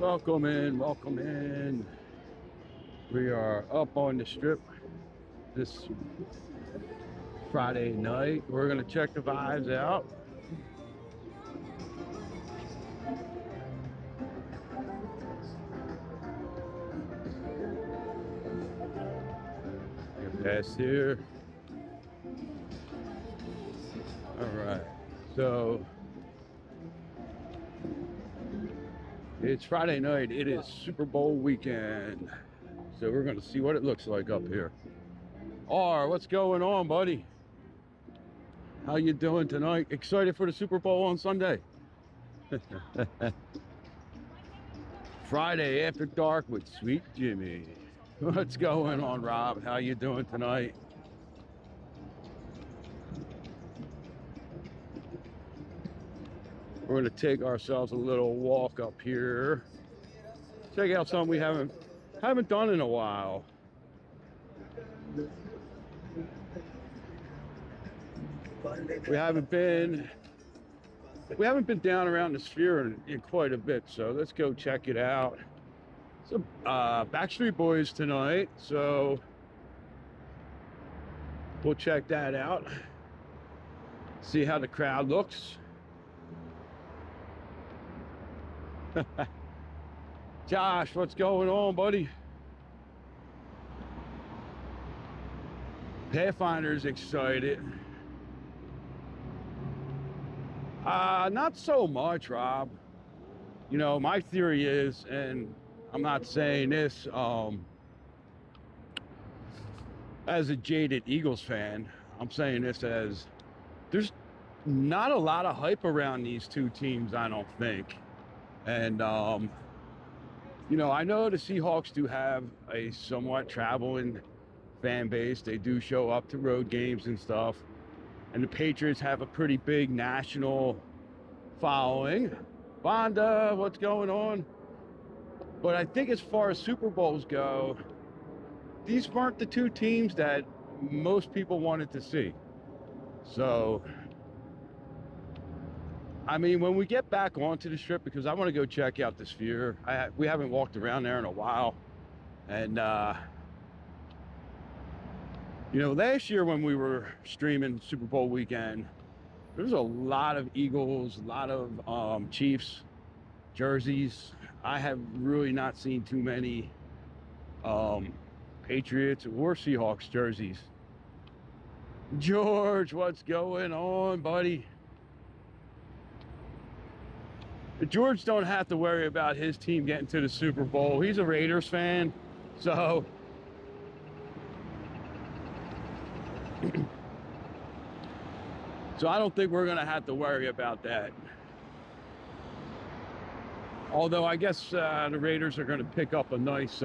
Welcome in, welcome in. We are up on the strip this Friday night. We're gonna check the vibes out. Get past here. All right, so it's Friday night. It is Super Bowl weekend. So we're gonna see what it looks like up here. What's going on, buddy? How you doing tonight? Excited for the Super Bowl on Sunday? Friday after dark with Sweet Jimmy. What's going on, Rob? How you doing tonight? We're gonna take ourselves a little walk up here. Check out something we haven't done in a while. We haven't been down around the Sphere in quite a bit, so let's go check it out. So Backstreet Boys tonight, so we'll check that out. See how the crowd looks. Josh, what's going on, buddy? Pathfinder's excited. Not so much, Rob. You know, my theory is, and I'm not saying this as a jaded Eagles fan, I'm saying this as there's not a lot of hype around these two teams, I don't think. And you know, I know the Seahawks do have a somewhat traveling fan base. They do show up to road games and stuff. And the Patriots have a pretty big national following. Vonda, what's going on? But I think as far as Super Bowls go, these weren't the two teams that most people wanted to see. So, I mean, when we get back onto the strip, because I want to go check out the Sphere. We haven't walked around there in a while. And, you know, last year when we were streaming Super Bowl weekend, there was a lot of Eagles, a lot of Chiefs jerseys. I have really not seen too many Patriots or Seahawks jerseys. George, what's going on, buddy? George don't have to worry about his team getting to the Super Bowl. He's a Raiders fan, so I don't think we're going to have to worry about that. Although I guess the Raiders are going to pick up a nice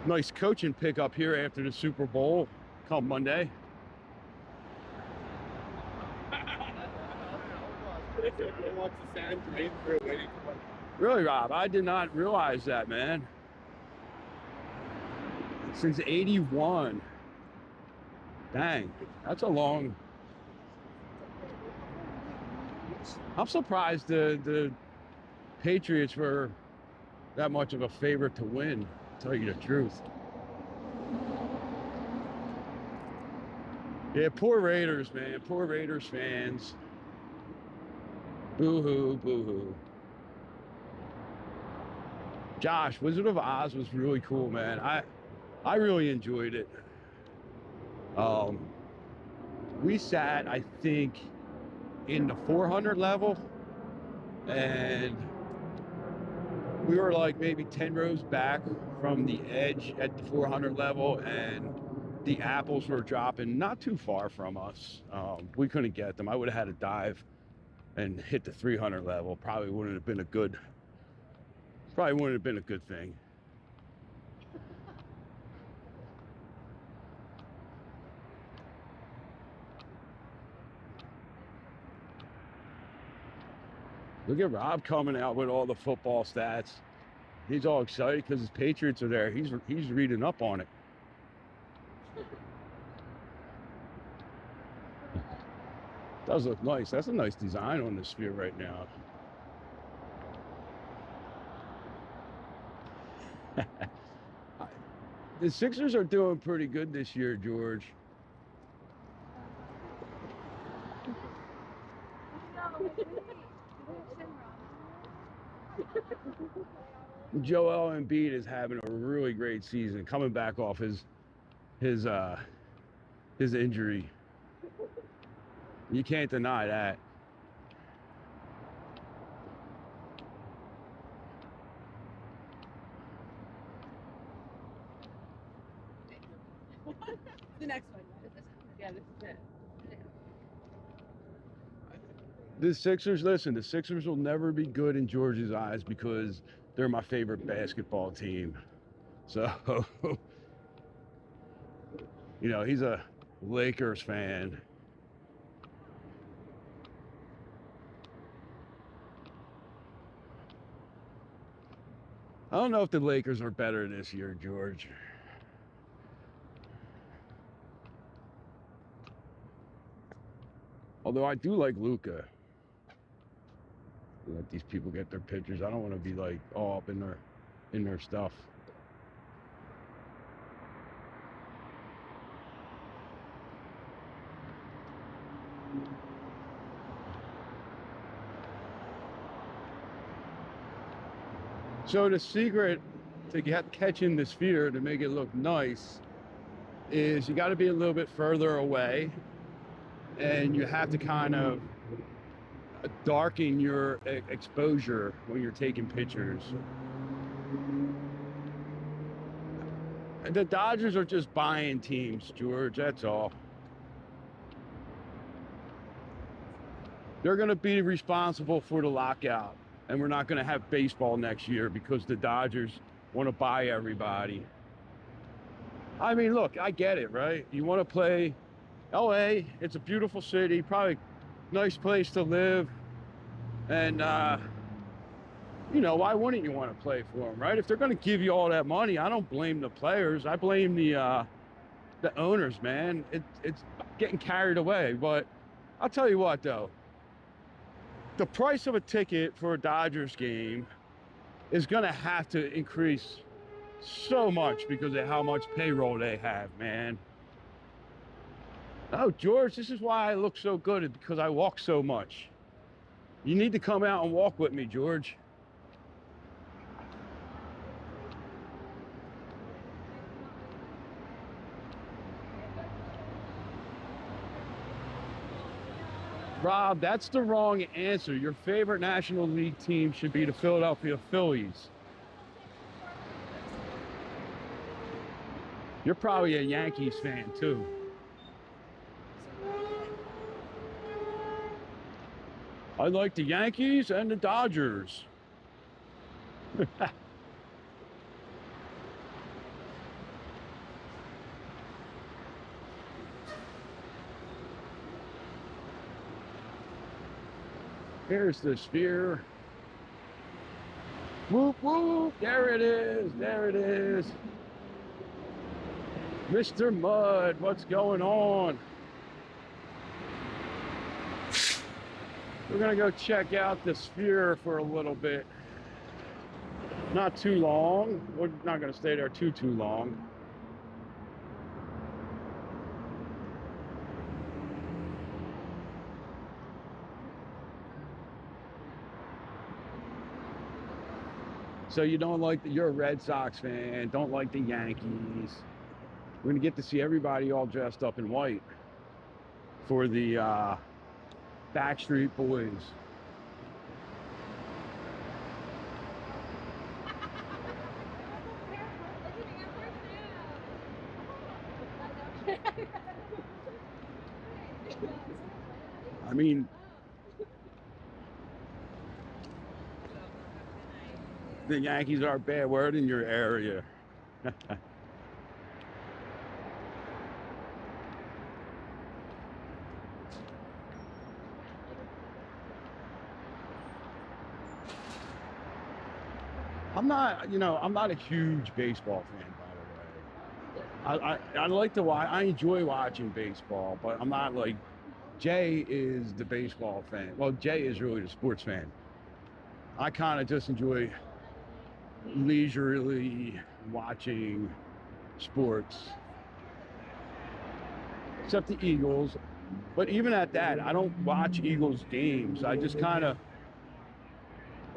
nice coaching pickup here after the Super Bowl come Monday. Really, Rob? I did not realize that, man. Since '81. Dang, that's a long. I'm surprised the Patriots were that much of a favorite to win, to tell you the truth. Yeah, poor Raiders, man. Poor Raiders fans. Boo-hoo, boo-hoo. Josh, Wizard of Oz was really cool, man. I really enjoyed it. We sat, I think, in the 400 level, and we were like maybe 10 rows back from the edge at the 400 level, and the apples were dropping not too far from us. We couldn't get them. I would have had to dive and hit the 300 level. Probably wouldn't have been a good thing. Look at Rob coming out with all the football stats. He's all excited because his Patriots are there. He's reading up on it. Does look nice. That's a nice design on the Sphere right now. The Sixers are doing pretty good this year, George. Joel Embiid is having a really great season, coming back off his injury. You can't deny that. The next one. Yeah, this is it. The Sixers, listen, the Sixers will never be good in George's eyes because they're my favorite basketball team. So, you know, he's a Lakers fan. I don't know if the Lakers are better this year, George. Although I do like Luka. Let these people get their pictures. I don't want to be like all up in their stuff. So the secret to catching the sphere to make it look nice is you got to be a little bit further away, and you have to kind of darken your exposure when you're taking pictures. And the Dodgers are just buying teams, George, that's all. They're going to be responsible for the lockout, and we're not going to have baseball next year because the Dodgers want to buy everybody. I mean, look, I get it, right? You want to play LA, it's a beautiful city, probably nice place to live, and you know, why wouldn't you want to play for them, right? If they're going to give you all that money, I don't blame the players, I blame the owners, man. It's getting carried away. But I'll tell you what, though, the price of a ticket for a Dodgers game is going to have to increase so much because of how much payroll they have, man. Oh, George, this is why I look so good, because I walk so much. You need to come out and walk with me, George. Rob, that's the wrong answer. Your favorite National League team should be the Philadelphia Phillies. You're probably a Yankees fan, too. I like the Yankees and the Dodgers. Here's the sphere. Whoop, whoop. There it is. There it is. Mr. Mud, what's going on? We're going to go check out the sphere for a little bit. Not too long. We're not going to stay there too long. So you don't like you're a Red Sox fan, don't like the Yankees. We're gonna get to see everybody all dressed up in white for the Backstreet Boys. I mean, the Yankees are a bad word in your area. I'm not a huge baseball fan, by the way. I like to watch, I enjoy watching baseball, but I'm not like, Jay is the baseball fan. Well, Jay is really the sports fan. I kind of just enjoy leisurely watching sports, except the Eagles. But even at that, I don't watch Eagles games. I just kind of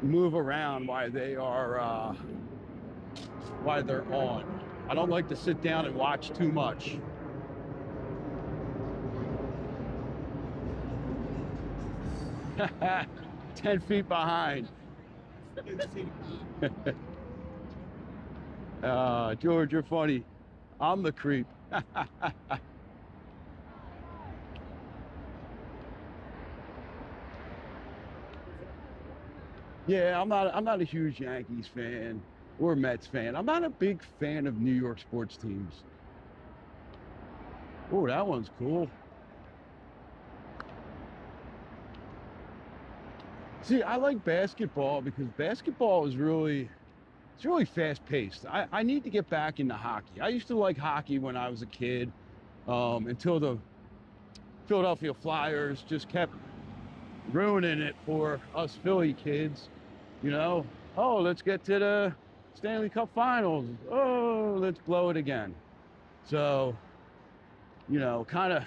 move around while they're on. I don't like to sit down and watch too much. Haha, 10 feet behind. George, you're funny. I'm the creep. Yeah, I'm not a huge Yankees fan or Mets fan. I'm not a big fan of New York sports teams. Oh, that one's cool. See, I like basketball because basketball is it's really fast paced. I need to get back into hockey. I used to like hockey when I was a kid, until the Philadelphia Flyers just kept ruining it for us Philly kids. You know, oh, let's get to the Stanley Cup Finals. Oh, let's blow it again. So, you know, kind of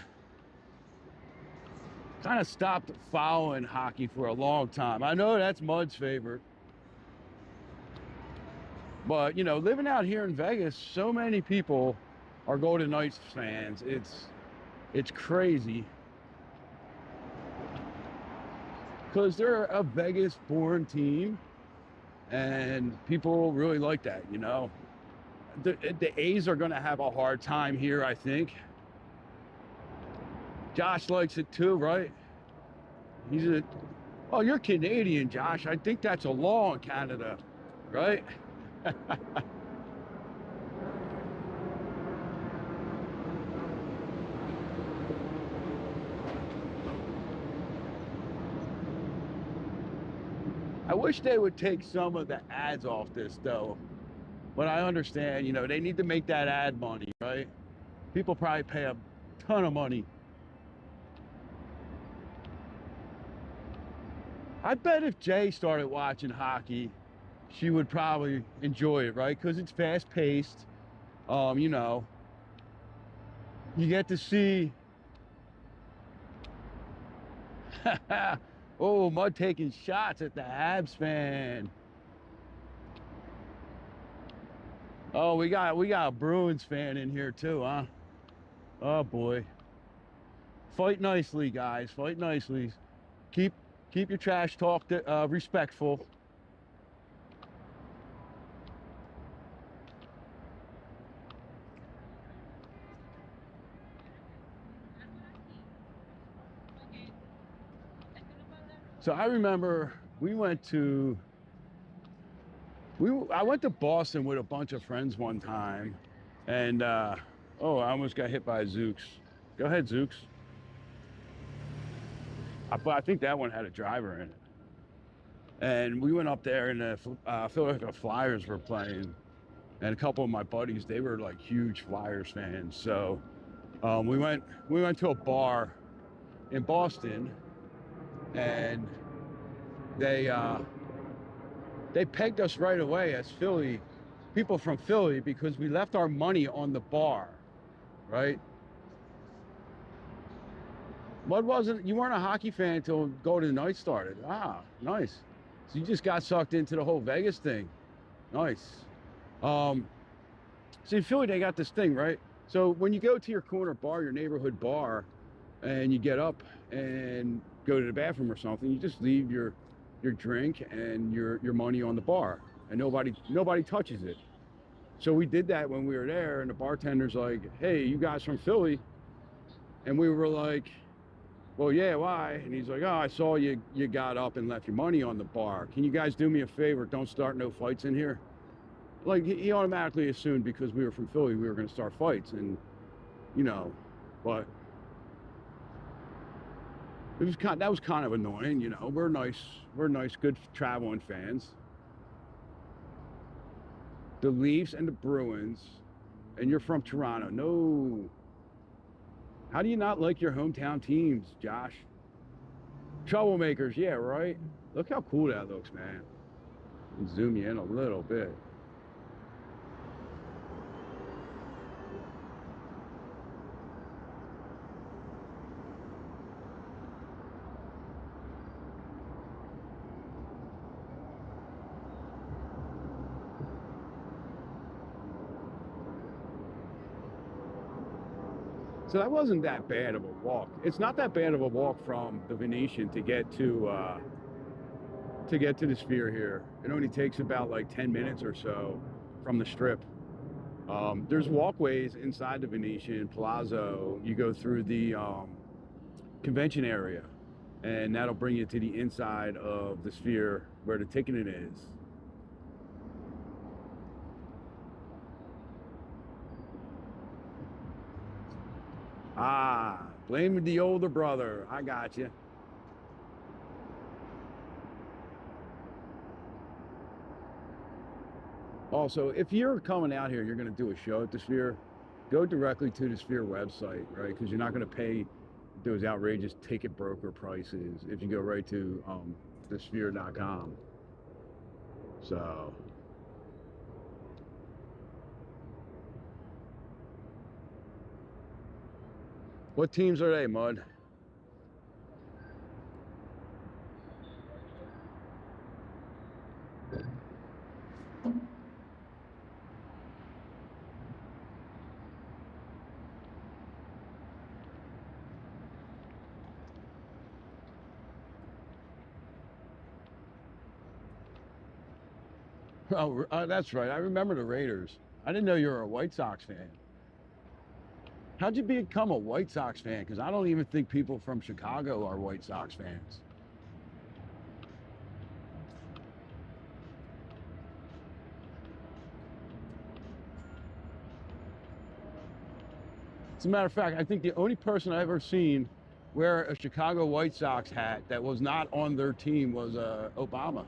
stopped following hockey for a long time. I know that's Mud's favorite, but you know, living out here in Vegas, so many people are Golden Knights fans. It's crazy because they're a Vegas-born team, and people really like that. You know, the A's are going to have a hard time here, I think. Josh likes it too, right? Oh, you're Canadian, Josh. I think that's a law in Canada, right? I wish they would take some of the ads off this though. But I understand, you know, they need to make that ad money, right? People probably pay a ton of money. I bet if Jay started watching hockey, she would probably enjoy it, right? Because it's fast paced. You know, you get to see. Oh, Mud taking shots at the Habs fan. Oh, we got a Bruins fan in here too, huh? Oh boy. Fight nicely, guys. Fight nicely. Keep your trash talk respectful. So I remember I went to Boston with a bunch of friends one time, and oh, I almost got hit by a Zooks. Go ahead, Zooks. I think that one had a driver in it. And we went up there, and the Philadelphia Flyers were playing, and a couple of my buddies, they were like huge Flyers fans. So we went to a bar in Boston, and they pegged us right away as people from Philly, because we left our money on the bar, right? You weren't a hockey fan until Golden Knights started. Ah, nice. So you just got sucked into the whole Vegas thing. Nice. See, in Philly, they got this thing, right? So when you go to your corner bar, your neighborhood bar, and you get up and go to the bathroom or something, you just leave your drink and your money on the bar, and nobody touches it. So we did that when we were there, and the bartender's like, "Hey, you guys from Philly?" And we were like, "Well, yeah, why?" And he's like, "Oh, I saw you got up and left your money on the bar. Can you guys do me a favor? Don't start no fights in here." Like, he automatically assumed because we were from Philly, we were going to start fights, and you know, but that was kind of annoying. You know, we're nice, good traveling fans. The Leafs and the Bruins, and you're from Toronto. No. How do you not like your hometown teams, Josh? Troublemakers, yeah, right? Look how cool that looks, man. Zoom you in a little bit. So that wasn't that bad of a walk. It's not that bad of a walk from the Venetian to get to the Sphere here. It only takes about like 10 minutes or so from the Strip. There's walkways inside the Venetian Palazzo. You go through the convention area, and that'll bring you to the inside of the Sphere where the ticketing is. Ah, blame the older brother. I got you. Also, if you're coming out here, you're going to do a show at the Sphere, go directly to the Sphere website, right? Because you're not going to pay those outrageous ticket broker prices if you go right to thesphere.com. So, what teams are they, Mud? Oh, that's right. I remember the Raiders. I didn't know you were a White Sox fan. How'd you become a White Sox fan? Because I don't even think people from Chicago are White Sox fans. As a matter of fact, I think the only person I've ever seen wear a Chicago White Sox hat that was not on their team was Obama.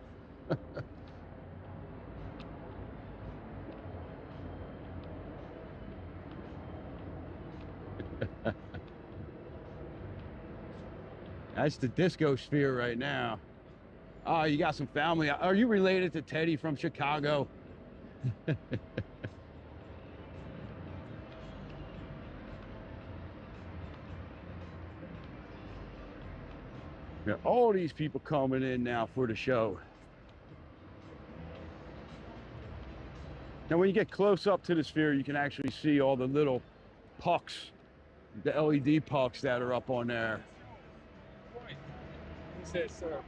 That's the disco Sphere right now. Oh, you got some family. Are you related to Teddy from Chicago? Yeah, all these people coming in now for the show. Now, when you get close up to the Sphere, you can actually see all the little pucks, the LED pucks that are up on there. He says, sir.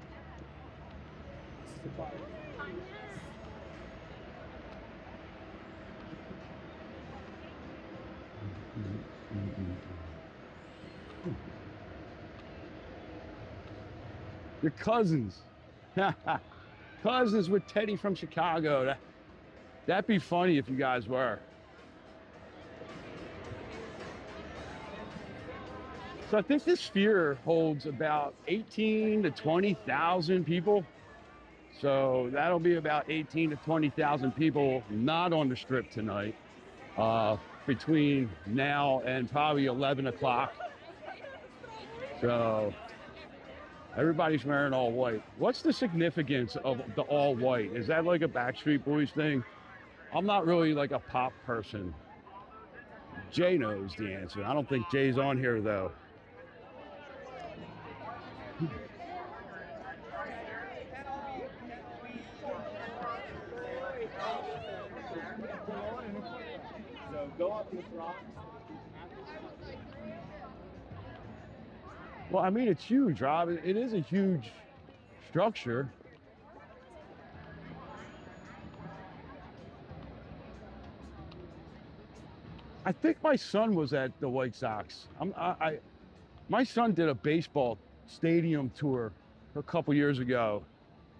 Your cousins. Cousins with Teddy from Chicago. That'd be funny if you guys were. So I think this Sphere holds about 18 to 20,000 people. So that'll be about 18 to 20,000 people not on the Strip tonight, between now and probably 11 o'clock. So everybody's wearing all white. What's the significance of the all white? Is that like a Backstreet Boys thing? I'm not really like a pop person. Jay knows the answer. I don't think Jay's on here though. So go up this rock. Well, I mean, it's huge, Rob. It is a huge structure. I think my son was at the White Sox. My son did a baseball stadium tour a couple years ago.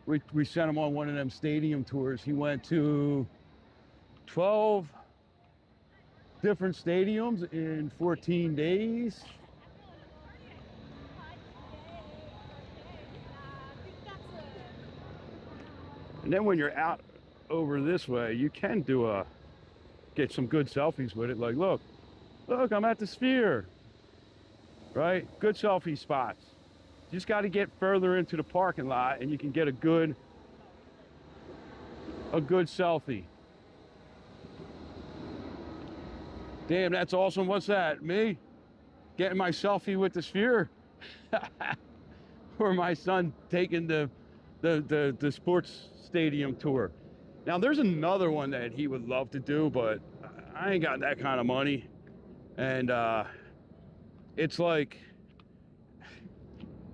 We sent him on one of them stadium tours. He went to 12 different stadiums in 14 days. And then when you're out over this way, you can get some good selfies with it. Like, look, I'm at the Sphere, right? Good selfie spots. You just got to get further into the parking lot and you can get a good a good selfie. Damn, that's awesome. What's that? Me getting my selfie with the sphere? Or my son taking the sports stadium tour. Now there's another one that he would love to do, but I ain't got that kind of money. And it's like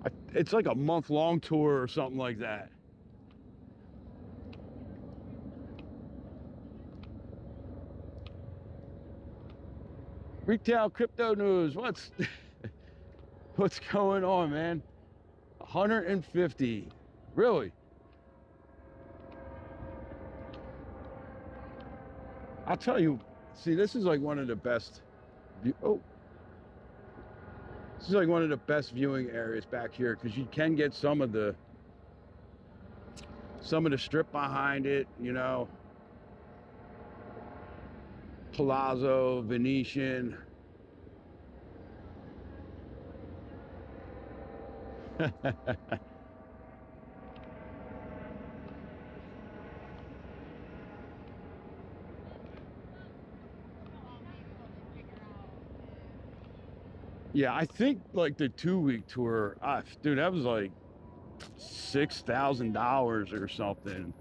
a month-long tour or something like that. Retail crypto news. What's going on, man? 150. Really? I'll tell you, see, this is like one of the best this is like one of the best viewing areas back here, because you can get some of the strip behind it, you know. Palazzo, Venetian. Yeah, I think like the 2-week tour, dude, that was like $6,000 or something.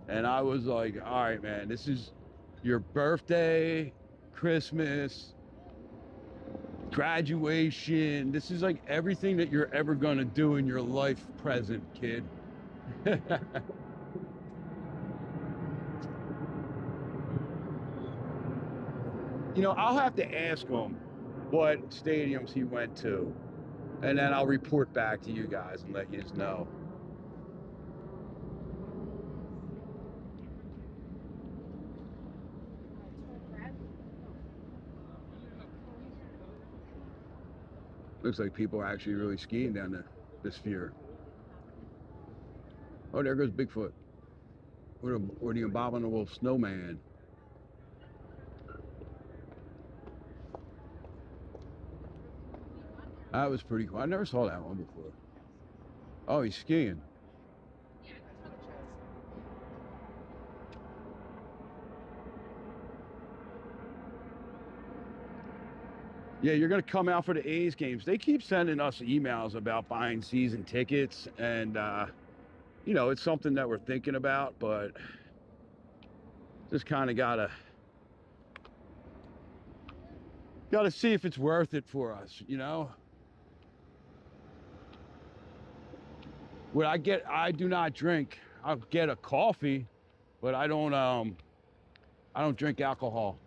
And I was like, all right, man, this is your birthday, Christmas, graduation. This is like everything that you're ever going to do in your life present, kid. You know, I'll have to ask him what stadiums he went to, and then I'll report back to you guys and let you know. Looks like people are actually really skiing down the sphere. Oh, there goes Bigfoot. Or the abominable snowman. That was pretty cool. I never saw that one before. Oh, he's skiing. Yeah, you're going to come out for the A's games. They keep sending us emails about buying season tickets, and you know, it's something that we're thinking about, but just kind of gotta see if it's worth it for us, you know. What I do not drink. I'll get a coffee, but I don't drink alcohol.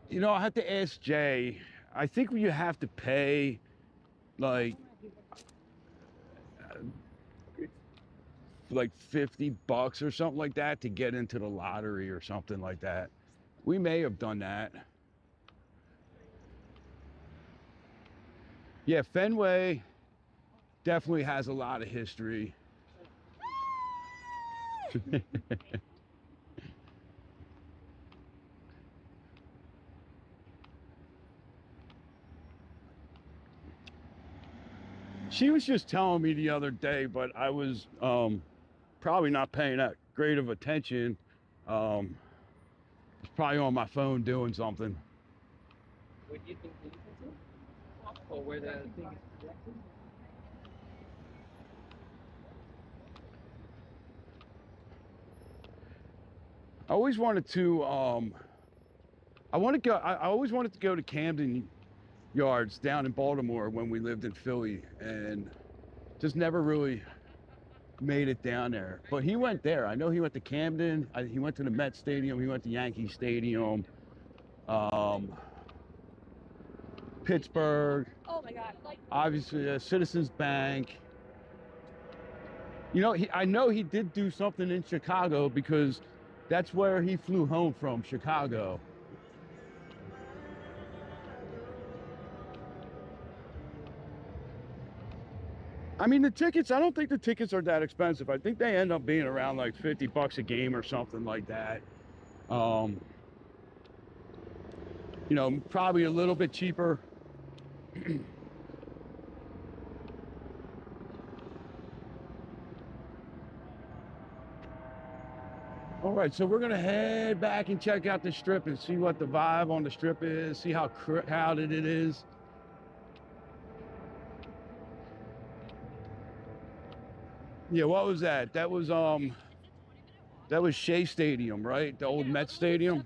You know, I have to ask Jay. I think you have to pay like $50 or something like that to get into the lottery or something like that. We may have done that. Yeah, Fenway definitely has a lot of history. She was just telling me the other day, but I was probably not paying that great of attention. It's probably on my phone doing something. Where do you think the entrance is? Or where the thing is projected? I always wanted to I always wanted to go to Camden Yards down in Baltimore when we lived in Philly, and just never really made it down there. But he went there. I know he went to Camden. He went to the Met Stadium. He went to Yankee Stadium. Pittsburgh. Oh my God. Obviously, Citizens Bank. You know, I know he did do something in Chicago, because that's where he flew home from, Chicago. I mean, the tickets, I don't think the tickets are that expensive. I think they end up being around like $50 a game or something like that. You know, probably a little bit cheaper All right, so we're gonna head back and check out the Strip and see what the vibe on the Strip is, see how crowded it is. Yeah, what was that? That was Shea Stadium, right? The old Met Stadium.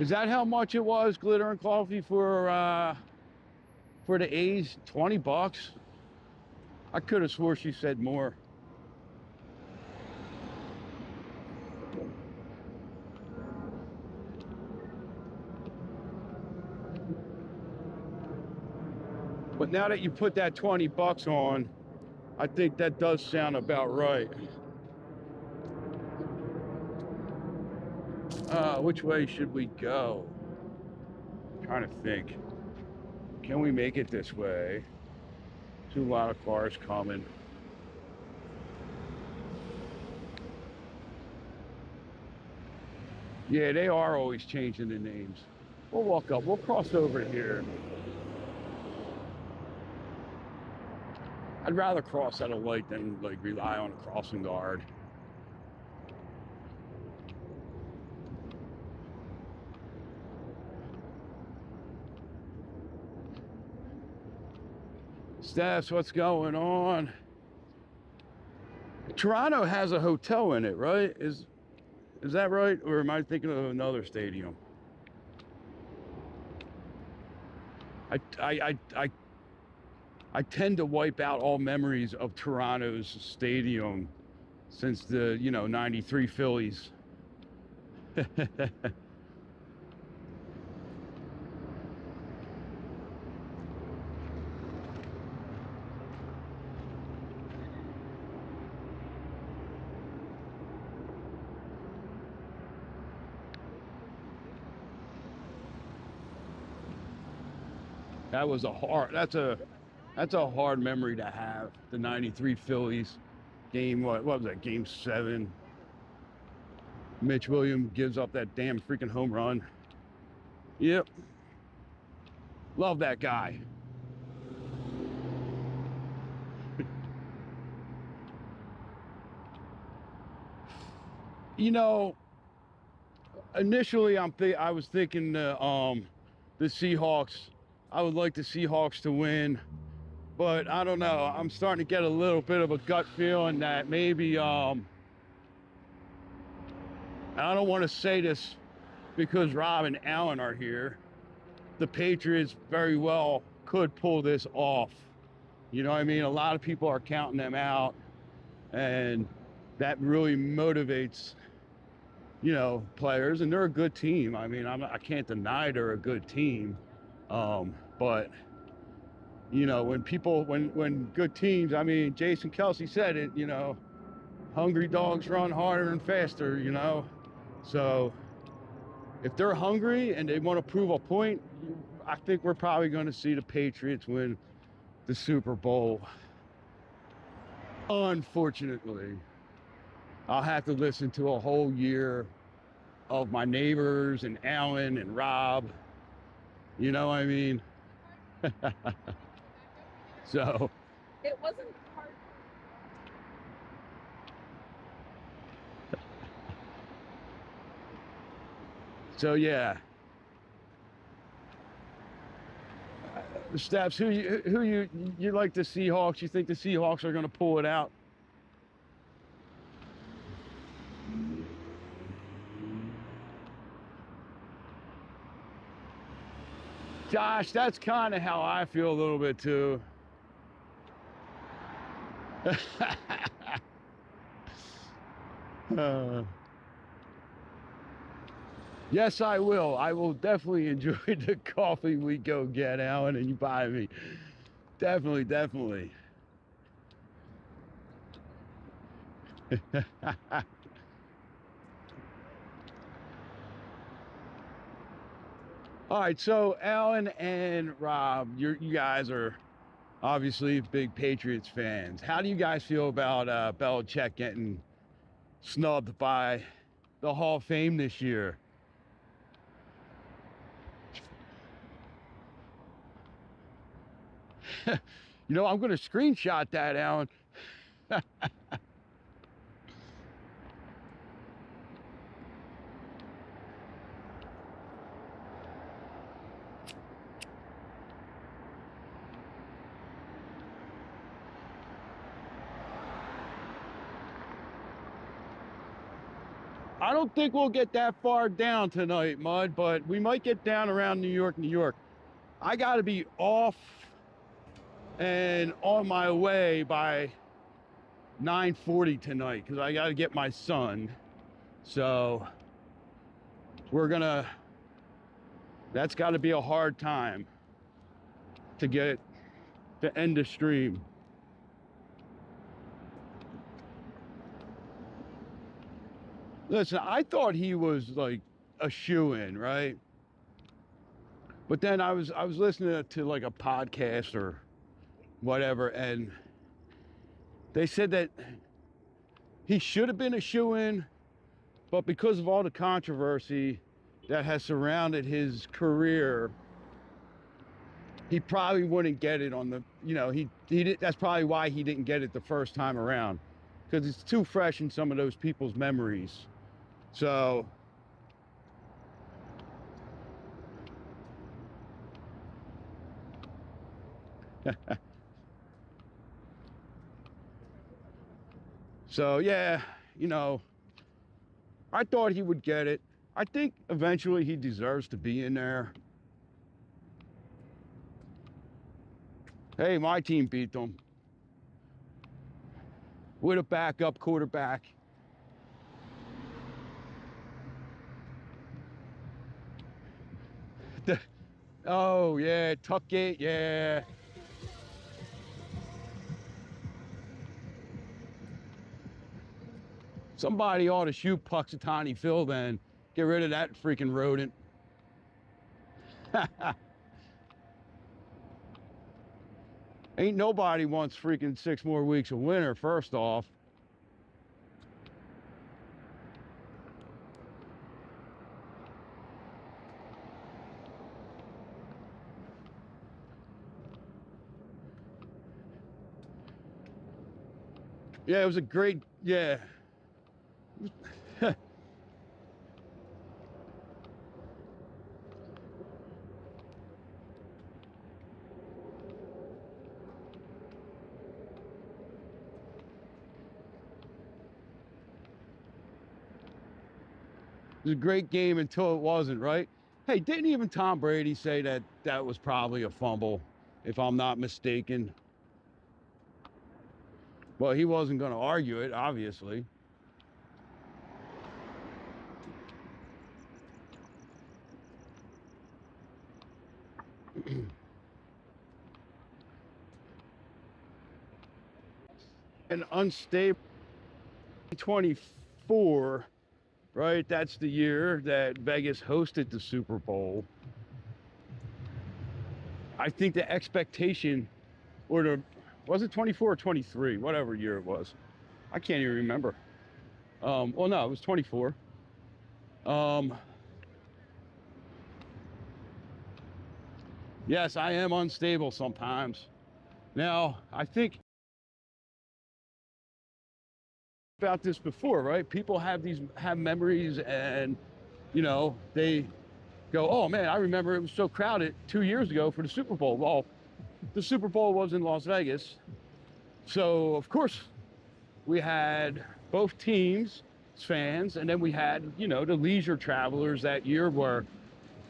Is that how much it was, glitter and coffee for the A's? $20? I could have swore she said more. But now that you put that $20 on, I think that does sound about right. Which way should we go? I'm trying to think. Can we make it this way? There's a lot of cars coming. Yeah, they are always changing the names. We'll walk up. We'll cross over here. I'd rather cross at a light than like rely on a crossing guard. Stephs, what's going on? Toronto has a hotel in it, right? Is that right? Or am I thinking of another stadium? I tend to wipe out all memories of Toronto's stadium since the, 93 Phillies. That was that's a hard memory to have. The 93 Phillies game, what was that, game 7? Mitch Williams gives up that damn freaking home run. Yep. Love that guy. Initially I was thinking the Seahawks. I would like the Seahawks to win, but I don't know. I'm starting to get a little bit of a gut feeling that maybe I don't want to say this because Rob and Alan are here. The Patriots very well could pull this off. You know what I mean? A lot of people are counting them out, and that really motivates, players, and they're a good team. I mean, I can't deny they're a good team. But when good teams, I mean, Jason Kelsey said it, hungry dogs run harder and faster, so if they're hungry and they want to prove a point, I think we're probably going to see the Patriots win the Super Bowl. Unfortunately, I'll have to listen to a whole year of my neighbors and Alan and Rob. You know what I mean? So it wasn't hard. So yeah. Steps, who you like the Seahawks? You think the Seahawks are going to pull it out? Josh, that's kind of how I feel a little bit too. Yes, I will. I will definitely enjoy the coffee we go get, Alan, and you buy me. Definitely, definitely. All right, so Alan and Rob, you guys are obviously big Patriots fans. How do you guys feel about Belichick getting snubbed by the Hall of Fame this year? You know, I'm going to screenshot that, Alan. I don't think we'll get that far down tonight, Mud, but we might get down around New York, New York. I got to be off and on my way by 9:40 tonight because I got to get my son. So we're gonna, that's got to be a hard time to get to end the stream. Listen, I thought he was like a shoo-in, right? But then I was listening to like a podcast or whatever, and they said that he should have been a shoo-in, but because of all the controversy that has surrounded his career, he probably wouldn't get it on the, you know, he did, that's probably why he didn't get it the first time around, because it's too fresh in some of those people's memories. So so yeah, you know, I thought he would get it. I think eventually he deserves to be in there. Hey, my team beat them with a backup quarterback. Oh yeah, Tuckgate, yeah. Somebody ought to shoot Puxatawny Phil then. Get rid of that freaking rodent. Ain't nobody wants freaking 6 more weeks of winter, first off. Yeah, it was a great, yeah. It was a great game until it wasn't, right? Hey, didn't even Tom Brady say that that was probably a fumble, if I'm not mistaken? Well, he wasn't going to argue it, obviously. An unstable 24, right? That's the year that Vegas hosted the Super Bowl. I think the expectation, or the, was it 24 or 23? Whatever year it was. I can't even remember. Well, no, it was 24. Yes, I am unstable sometimes. Now, I think about this before, right? People have memories, and you know, they go, oh man, I remember it was so crowded 2 years ago for the Super Bowl. Well, the Super Bowl was in Las Vegas, so of course we had both teams fans, and then we had, you know, the leisure travelers that year were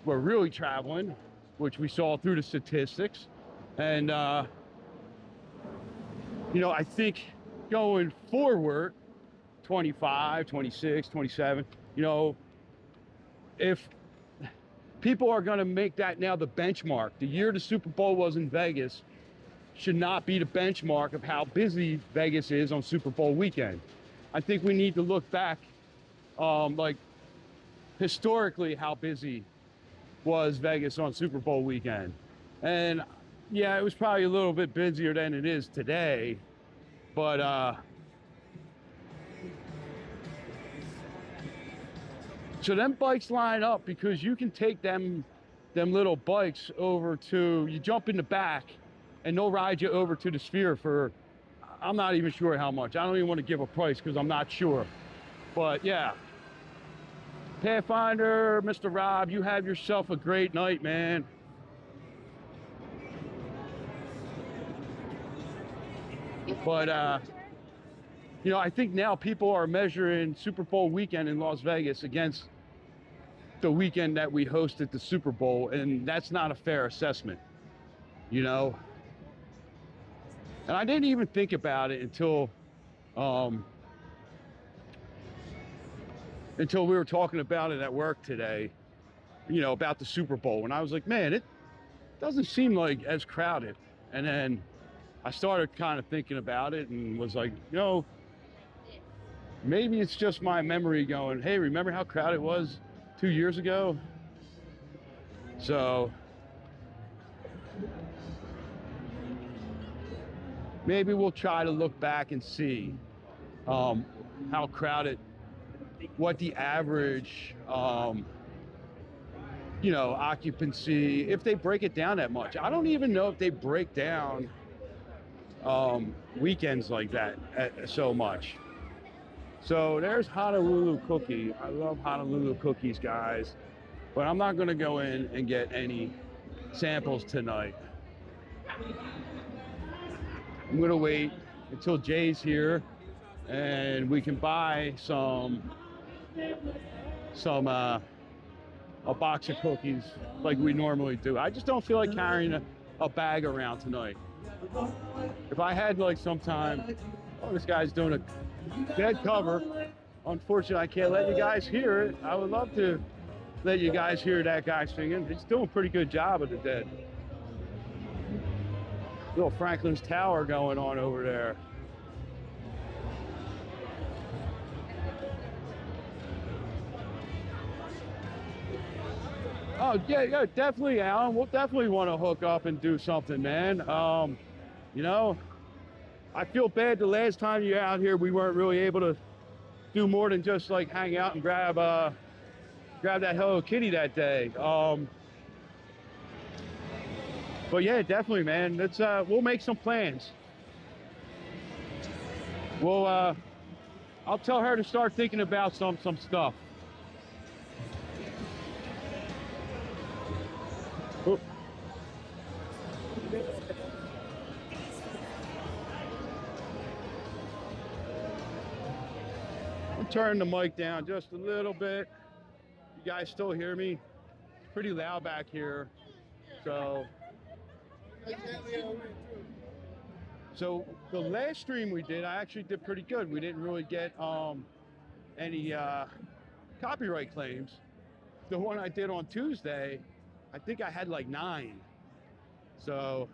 really traveling, which we saw through the statistics. And you know, I think going forward, 25, 26, 27, you know, if people are going to make that now the benchmark, the year the Super Bowl was in Vegas should not be the benchmark of how busy Vegas is on Super Bowl weekend. I think we need to look back, like historically, how busy was Vegas on Super Bowl weekend. And yeah, it was probably a little bit busier than it is today, but so them bikes line up because you can take them little bikes over to, you jump in the back and they'll ride you over to the Sphere for, I'm not even sure how much. I don't even want to give a price because I'm not sure. But yeah, Pathfinder, Mr. Rob, you have yourself a great night, man. But you know, I think now people are measuring Super Bowl weekend in Las Vegas against the weekend that we hosted the Super Bowl, and that's not a fair assessment, you know. And I didn't even think about it until we were talking about it at work today, you know, about the Super Bowl. And I was like, man, it doesn't seem like as crowded. And then I started kind of thinking about it and was like, you know, maybe it's just my memory going, hey, remember how crowded it was 2 years ago? So maybe we'll try to look back and see how crowded, what the average, you know, occupancy, if they break it down that much. I don't even know if they break down weekends like that so much. So there's Honolulu Cookie. I love Honolulu cookies, guys, but I'm not gonna go in and get any samples tonight. I'm gonna wait until Jay's here and we can buy a box of cookies like we normally do. I just don't feel like carrying a bag around tonight. If I had like some time, oh, this guy's doing a dead cover. Unfortunately, I can't let you guys hear it. I would love to let you guys hear that guy singing. He's doing a pretty good job of the dead. Little Franklin's Tower going on over there. Oh yeah, definitely, Alan. We'll definitely want to hook up and do something, man. You know, I feel bad the last time you were out here, we weren't really able to do more than just like hang out and grab that Hello Kitty that day. But yeah, definitely, man. Let's we'll make some plans. We'll I'll tell her to start thinking about some stuff. Oop. I'm turning the mic down just a little bit. You guys still hear me? It's pretty loud back here. So the last stream we did, I actually did pretty good. We didn't really get any copyright claims. The one I did on Tuesday, I think I had like 9. So,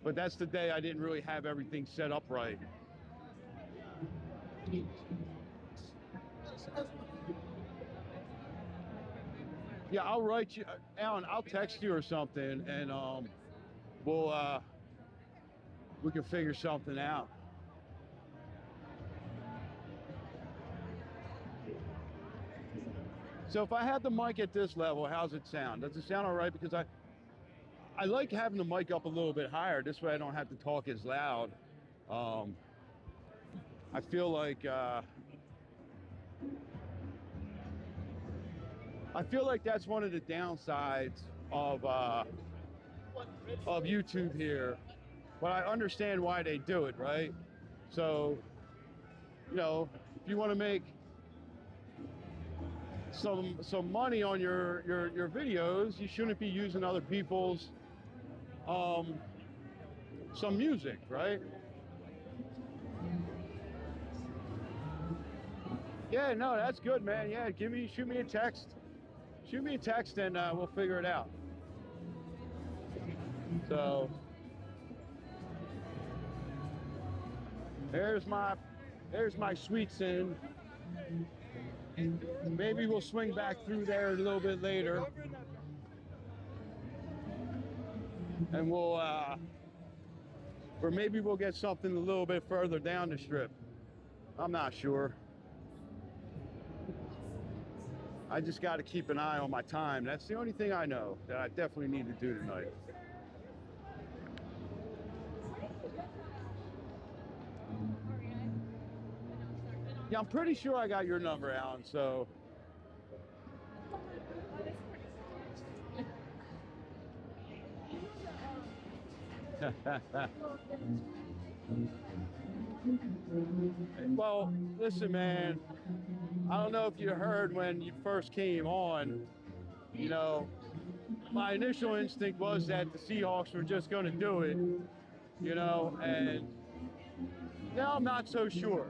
but that's the day I didn't really have everything set up right. Yeah, I'll write you, Alan, I'll text you or something, and we can figure something out. So if I had the mic at this level, how's it sound? Does it sound all right? Because I like having the mic up a little bit higher. This way I don't have to talk as loud. I feel like that's one of the downsides of YouTube here, but I understand why they do it, right? So, you know, if you want to make some money on your videos, you shouldn't be using other people's some music, right? Yeah, no, that's good, man. Yeah, shoot me a text. Shoot me a text and we'll figure it out. So there's my sweet sin. Maybe we'll swing back through there a little bit later. And we'll or maybe we'll get something a little bit further down the strip. I'm not sure. I just got to keep an eye on my time. That's the only thing I know that I definitely need to do tonight. Yeah, I'm pretty sure I got your number, Alan. So. Well, listen, man. I don't know if you heard when you first came on. You know, my initial instinct was that the Seahawks were just going to do it. You know, and now I'm not so sure.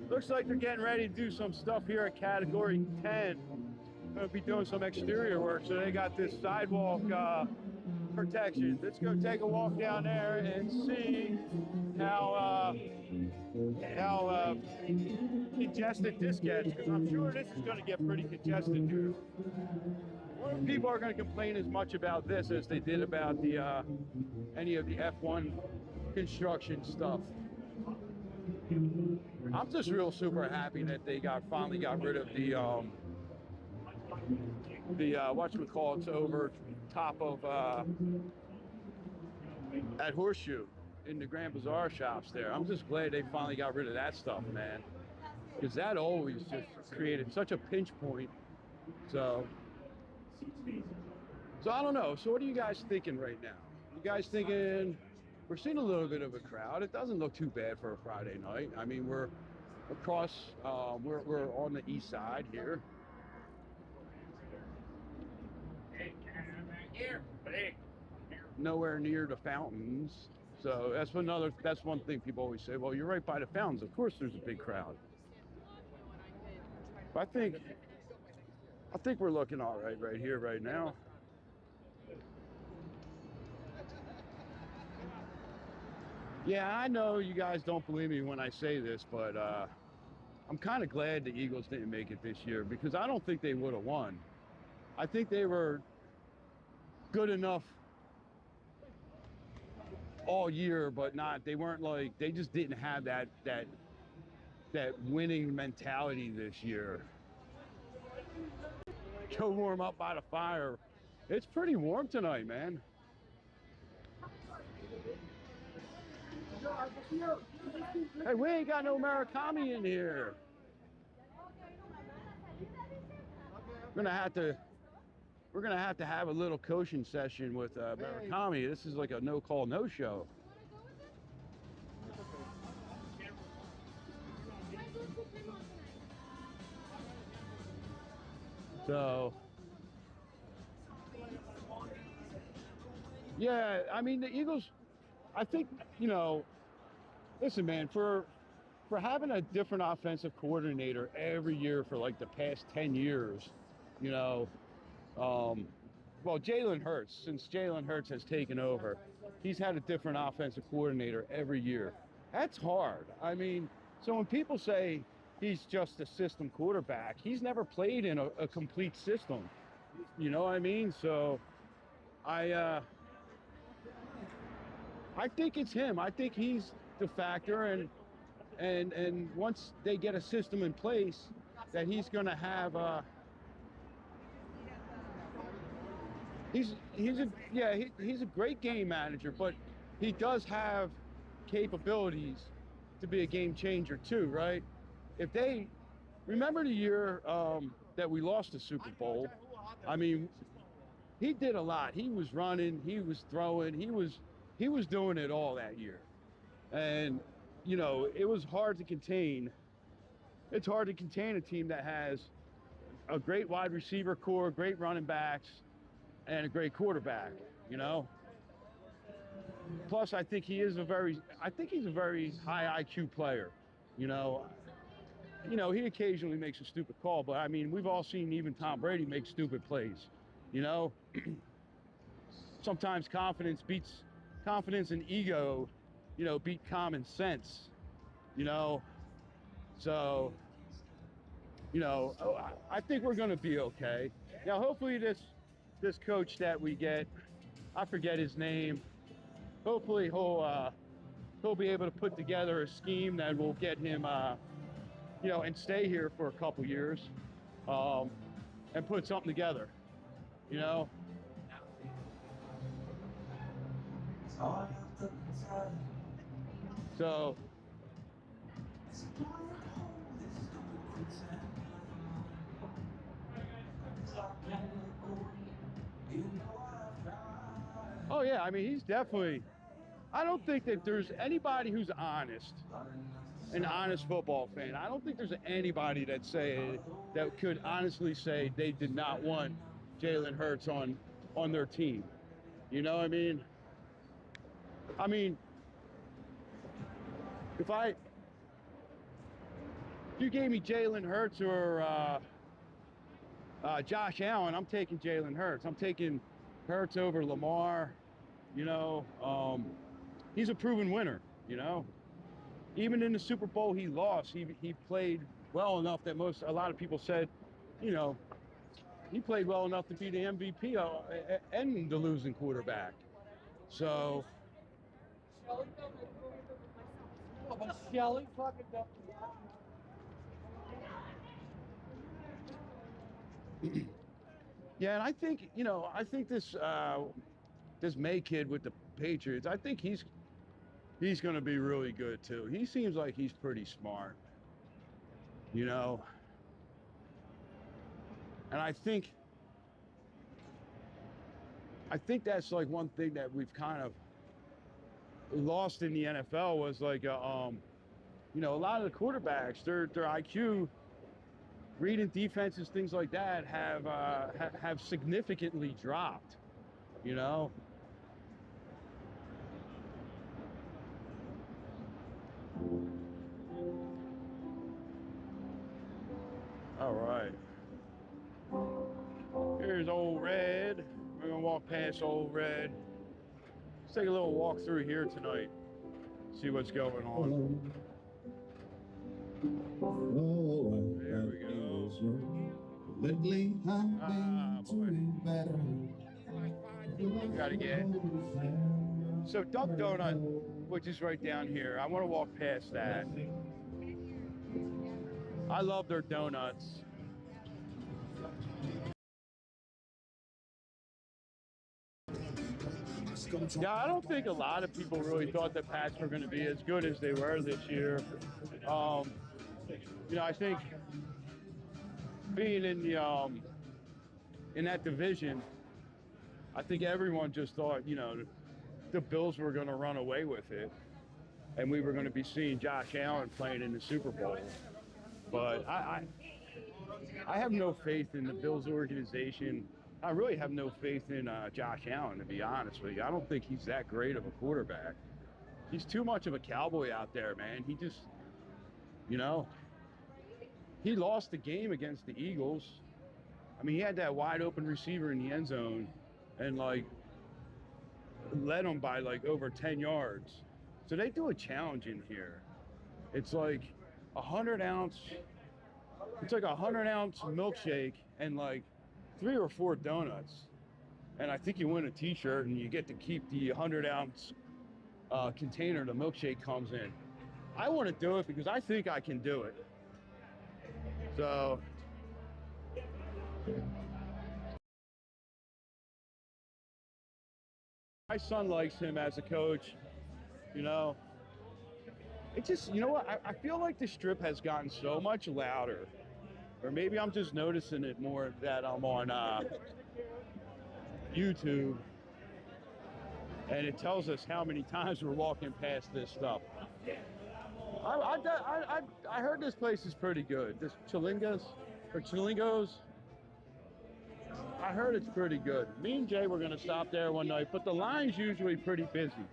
Looks like they're getting ready to do some stuff here at Category 10. Going to be doing some exterior work, so they got this sidewalk protection. Let's go take a walk down there and see how congested this gets, because I'm sure this is going to get pretty congested here. I wonder if people are going to complain as much about this as they did about the any of the F1 construction stuff. I'm just real super happy that they finally got rid of the whatchamacallits over top of at Horseshoe in the Grand Bazaar shops there. I'm just glad they finally got rid of that stuff, man, because that always just created such a pinch point. So I don't know. So what are you guys thinking right now? You guys thinking we're seeing a little bit of a crowd? It doesn't look too bad for a Friday night. I mean, we're across, we're on the east side here. Nowhere near the fountains. So that's one thing people always say, well, you're right by the fountains. Of course there's a big crowd. But I think we're looking all right here, right now. Yeah, I know you guys don't believe me when I say this, but I'm kind of glad the Eagles didn't make it this year, because I don't think they would have won. I think they were good enough all year, but they weren't like, they just didn't have that winning mentality this year. Go warm up by the fire. It's pretty warm tonight, man. Hey, we ain't got no Murakami in here. We're gonna have to have a little coaching session with Murakami. This is like a no call, no show. So yeah, I mean the Eagles, I think, you know, listen, man, for having a different offensive coordinator every year for like the past 10 years, you know, well, Jalen Hurts, since Jalen Hurts has taken over, he's had a different offensive coordinator every year. That's hard. I mean, so when people say he's just a system quarterback, he's never played in a complete system. You know what I mean? So I think it's him. I think he's the factor, and once they get a system in place, that he's going to have he's a great game manager, but he does have capabilities to be a game changer too, right? If they remember the year that we lost the Super Bowl, I mean, he did a lot. He was running, he was throwing, he was doing it all that year. And, you know, it was hard to contain. It's hard to contain a team that has a great wide receiver core, great running backs, and a great quarterback, you know? Plus, I think he's a very high IQ player, you know? You know, he occasionally makes a stupid call, but I mean, we've all seen even Tom Brady make stupid plays, you know? Sometimes confidence and ego, you know, beat common sense, you know? So, you know, I think we're going to be okay. Now, hopefully this coach that we get, I forget his name, hopefully he'll be able to put together a scheme that will get him, you know, and stay here for a couple years, and put something together, you know? So, Oh yeah, I mean, he's definitely. I don't think that there's anybody who's honest, an honest football fan. I don't think there's anybody that could honestly say they did not want Jalen Hurts on their team. You know what I mean? I mean, if you gave me Jalen Hurts or Josh Allen, I'm taking Jalen Hurts. I'm taking Hurts over Lamar. You know, he's a proven winner. You know, even in the Super Bowl he lost, he played well enough that a lot of people said, you know, he played well enough to be the MVP and the losing quarterback. So. Shelly fucking up. Yeah, and I think, you know, this May kid with the Patriots, I think he's going to be really good too. He seems like he's pretty smart, you know. And I think that's like one thing that we've kind of lost in the NFL was like, you know, a lot of the quarterbacks, their IQ, reading defenses, things like that, have significantly dropped, you know. All right. Here's Old Red. We're gonna walk past Old Red. Let's take a little walk through here tonight. See what's going on. There we go. Lately, I've been doing better. Gotta get. So Duck Donut, which is right down here. I want to walk past that. I love their donuts. Yeah, I don't think a lot of people really thought the Pats were going to be as good as they were this year. You know, I think being in that division, I think everyone just thought, you know, the Bills were going to run away with it, and we were going to be seeing Josh Allen playing in the Super Bowl. But I have no faith in the Bills organization. I really have no faith in Josh Allen, to be honest with you. I don't think he's that great of a quarterback. He's too much of a cowboy out there, man. He just, you know, he lost the game against the Eagles. I mean, he had that wide open receiver in the end zone and, like, led them by, like, over 10 yards. So they do a challenge in here. It's like a 100-ounce milkshake and, like, 3 or 4 donuts. And I think you win a t-shirt and you get to keep the 100-ounce container the milkshake comes in. I want to do it because I think I can do it. So my son likes him as a coach, you know. It just, you know what, I feel like the Strip has gotten so much louder. Or maybe I'm just noticing it more that I'm on YouTube. And it tells us how many times we're walking past this stuff. I heard this place is pretty good. This Chilingos. I heard it's pretty good. Me and Jay were gonna stop there one night, but the line's usually pretty busy.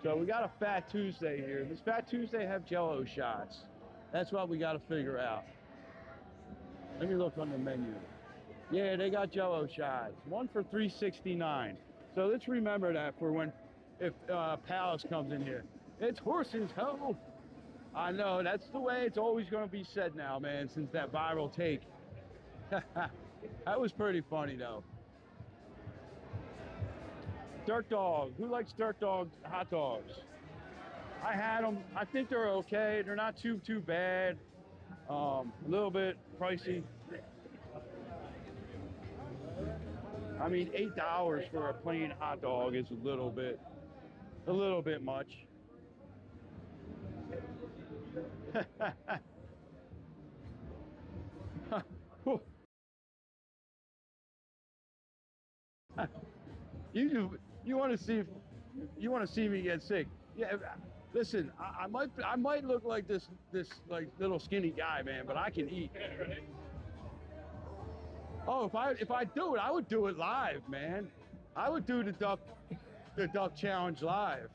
So we got a Fat Tuesday here. Does Fat Tuesday have Jell-O shots? That's what we gotta figure out. Let me look on the menu. Yeah, they got Jell-O shots. One for $3.69. So let's remember that for if Palace comes in here. It's horses ho. I know, that's the way it's always going to be said now, man, since that viral take. That was pretty funny, though. Dirt Dog. Who likes Dirt Dog hot dogs? I had them. I think they're okay. They're not too bad. A little bit pricey. I mean, $8 for a plain hot dog is a little bit much. You want to see me get sick? Yeah. Listen, I might look like this like little skinny guy, man, but I can eat. Oh, if I do it, I would do it live, man. I would do the duck challenge live.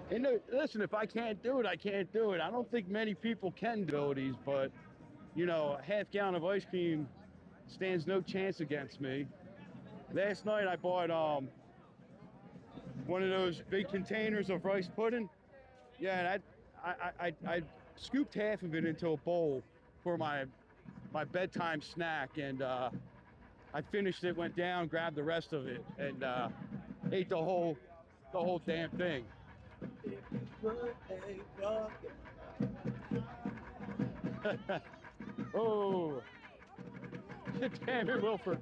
And listen, if I can't do it, I can't do it. I don't think many people can do these, but you know, a half gallon of ice cream stands no chance against me. Last night I bought one of those big containers of rice pudding. Yeah, and I scooped half of it into a bowl for my bedtime snack, and I finished it, went down, grabbed the rest of it, and ate the whole damn thing. Oh, damn it, Wilford.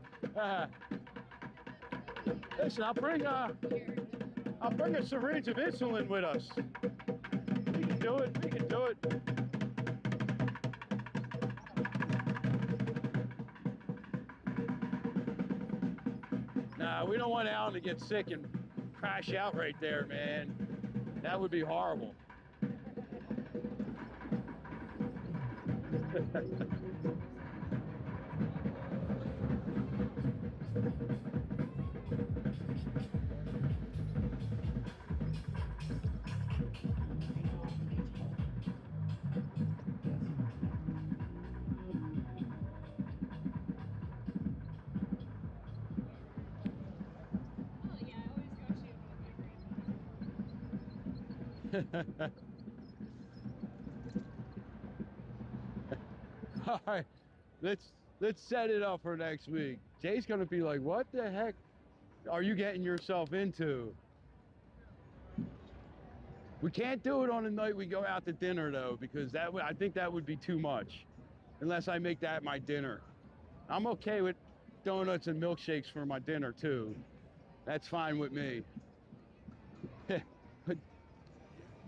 Listen, I'll bring a syringe of insulin with us. We can do it. We can do it. Nah, we don't want Alan to get sick and crash out right there, man. That would be horrible. All right, let's set it up for next week. Jay's gonna be like, "What the heck are you getting yourself into?" We can't do it on the night we go out to dinner though, because I think that would be too much, unless I make that my dinner. I'm okay with donuts and milkshakes for my dinner too. That's fine with me. But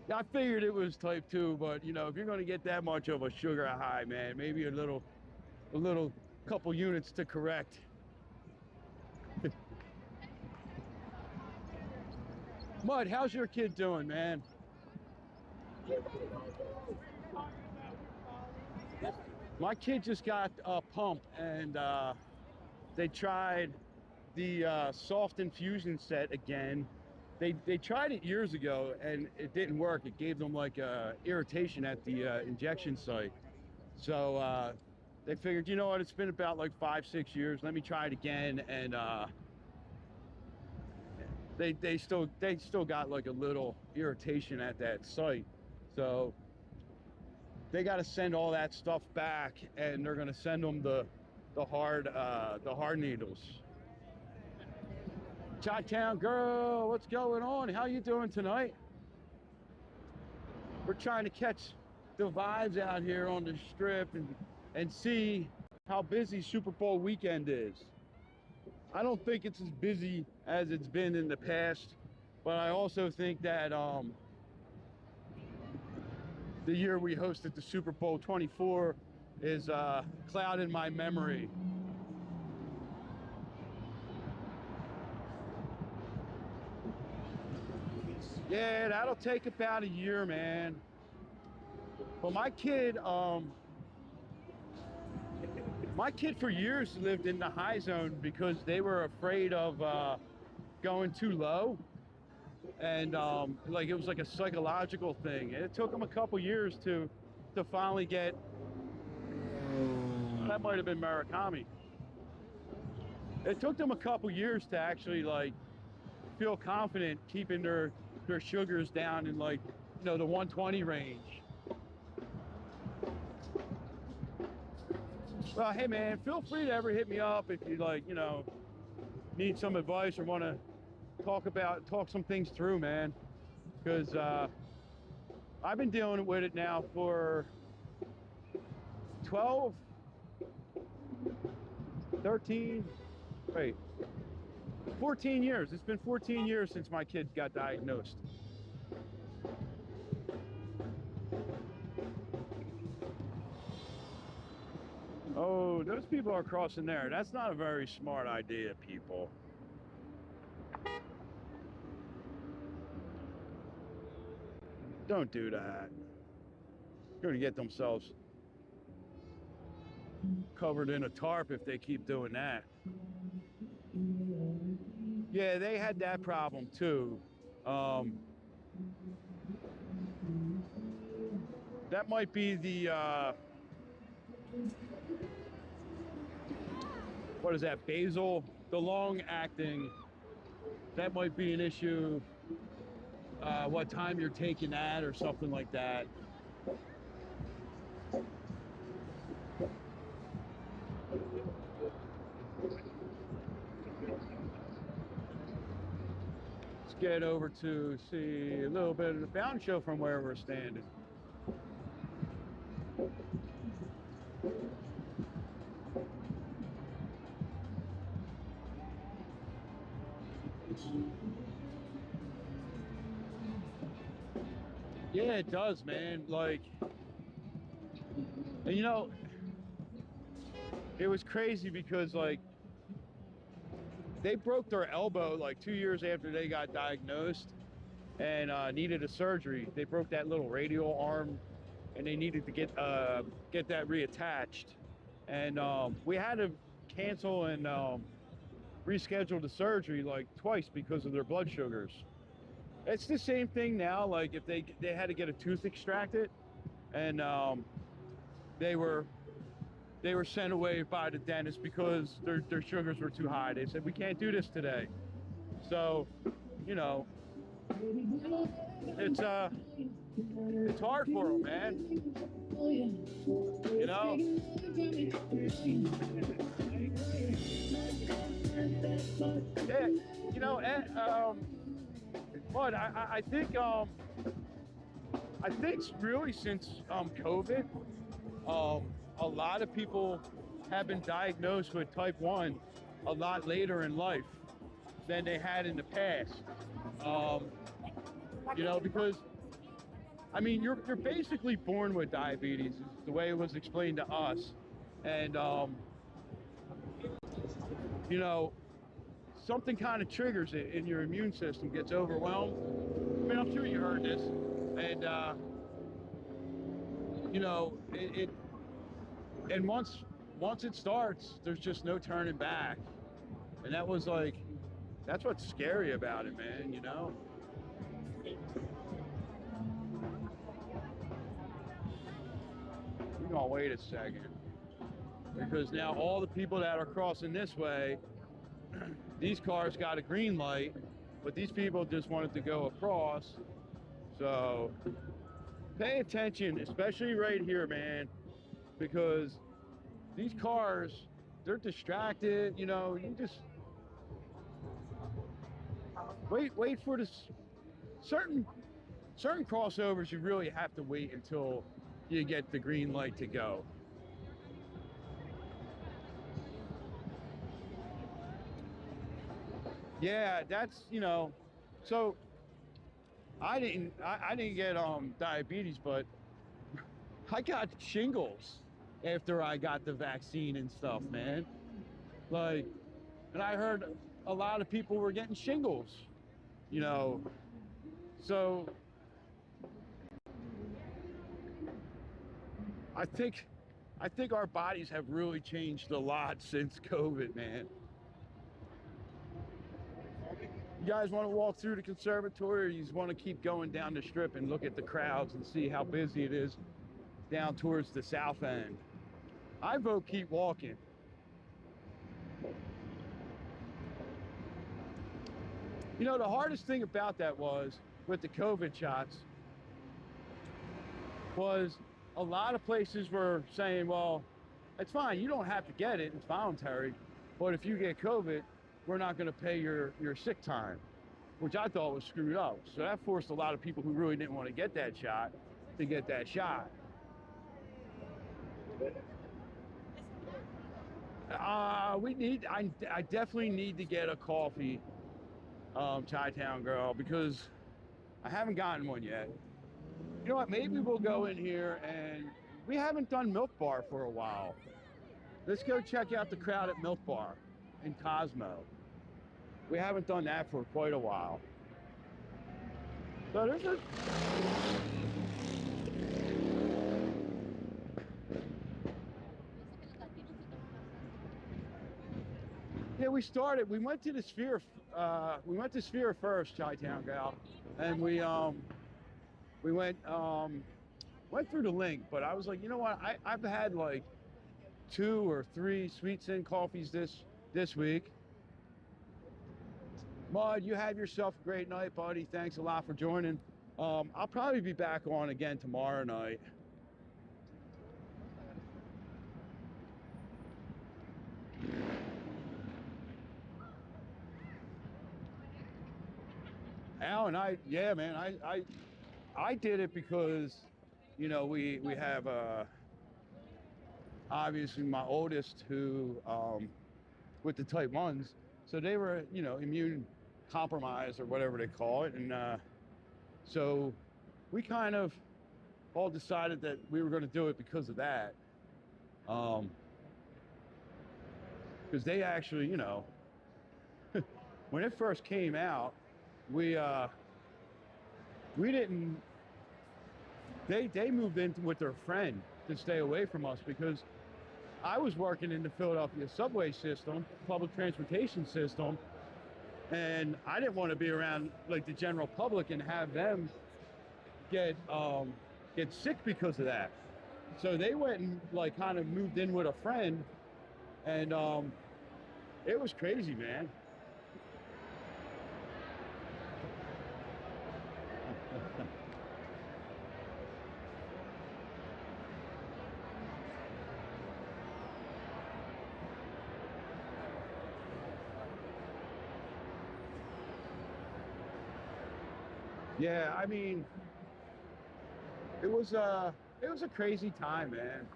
I figured it was type 2, but you know, if you're going to get that much of a sugar high, man, maybe a little couple units to correct. Mud, how's your kid doing, man? My kid just got a pump, and they tried the soft infusion set again. They tried it years ago and it didn't work. It gave them like irritation at the injection site. So they figured, you know what, it's been about like 5-6 years. Let me try it again. And they still got like a little irritation at that site. So they got to send all that stuff back, and they're going to send them the hard needles. Chi-Town girl, what's going on? How you doing tonight? We're trying to catch the vibes out here on the strip and see how busy Super Bowl weekend is. I don't think it's as busy as it's been in the past, but I also think that the year we hosted the Super Bowl 24 is clouding my memory. Yeah, that'll take about a year, man. But my kid for years lived in the high zone because they were afraid of going too low. And like it was like a psychological thing. And it took them a couple years to finally get, that might have been Murakami. It took them a couple years to actually like feel confident keeping their sugars down in like, you know, the 120 range. Well, hey man, feel free to ever hit me up if you like, you know, need some advice or want to talk some things through, man. Because I've been dealing with it now for 12, 13, wait, 14 years. It's been 14 years since my kid got diagnosed. Oh, those people are crossing there. That's not a very smart idea, people. Don't do that. They're going to get themselves covered in a tarp if they keep doing that. Yeah, they had that problem too. That might be the, what is that, basil? The long acting. That might be an issue. What time you're taking that or something like that. Let's get over to see a little bit of the fountain show from where we're standing. Yeah, it does, man. Like, and you know, it was crazy because like they broke their elbow like 2 years after they got diagnosed and needed a surgery. They broke that little radial arm and they needed to get that reattached. And we had to cancel and reschedule the surgery like twice because of their blood sugars. It's the same thing now. Like if they had to get a tooth extracted and they were sent away by the dentist because their sugars were too high. They said, we can't do this today. So, you know, it's hard for them, man. You know? Yeah, you know, but I think really since COVID, a lot of people have been diagnosed with type 1 a lot later in life than they had in the past. You know, because I mean, you're basically born with diabetes, is the way it was explained to us, and you know, something kind of triggers it, and your immune system gets overwhelmed. I mean, I'm sure you heard this, and you know, and once it starts, there's just no turning back, and that was like, that's what's scary about it, man. You know. We're gonna wait a second because now all the people that are crossing this way, these cars got a green light, but these people just wanted to go across. So pay attention, especially right here, man, because these cars, they're distracted. You know, you just wait for this. Certain crossovers, you really have to wait until you get the green light to go. Yeah, that's, you know, so I didn't get diabetes, but I got shingles after I got the vaccine and stuff, man. Like, and I heard a lot of people were getting shingles, you know. So I think our bodies have really changed a lot since COVID, man. You guys want to walk through the conservatory, or you just want to keep going down the strip and look at the crowds and see how busy it is down towards the south end? I vote keep walking. You know, the hardest thing about that was, with the COVID shots, was a lot of places were saying, well, it's fine, you don't have to get it, it's voluntary, but if you get COVID, we're not going to pay your sick time, which I thought was screwed up. So that forced a lot of people who really didn't want to get that shot to get that shot. I definitely need to get a coffee, Chi-Town girl, because I haven't gotten one yet. You know what, maybe we'll go in here, and we haven't done Milk Bar for a while. let's go check out the crowd at Milk Bar in Cosmo. We haven't done that for quite a while. So there's a... Yeah, we started. We went to the Sphere. We went to Sphere first, Chi-Town gal, and we went through the link. But I was like, you know what? I've had like 2 or 3 Sweets and coffees this week. Mud, you have yourself a great night, buddy. Thanks a lot for joining. I'll probably be back on again tomorrow night. Alan, yeah, man, I did it because, you know, we have obviously my oldest who with the type 1s, so they were, you know, immune compromised or whatever they call it, and so we kind of all decided that we were going to do it because of that, because they actually, you know, when it first came out, we didn't, they moved in with their friend to stay away from us because I was working in the Philadelphia subway system, public transportation system, and I didn't want to be around like the general public and have them get sick because of that. So they went and like kind of moved in with a friend, and it was crazy, man. Yeah, I mean, it was a crazy time, man.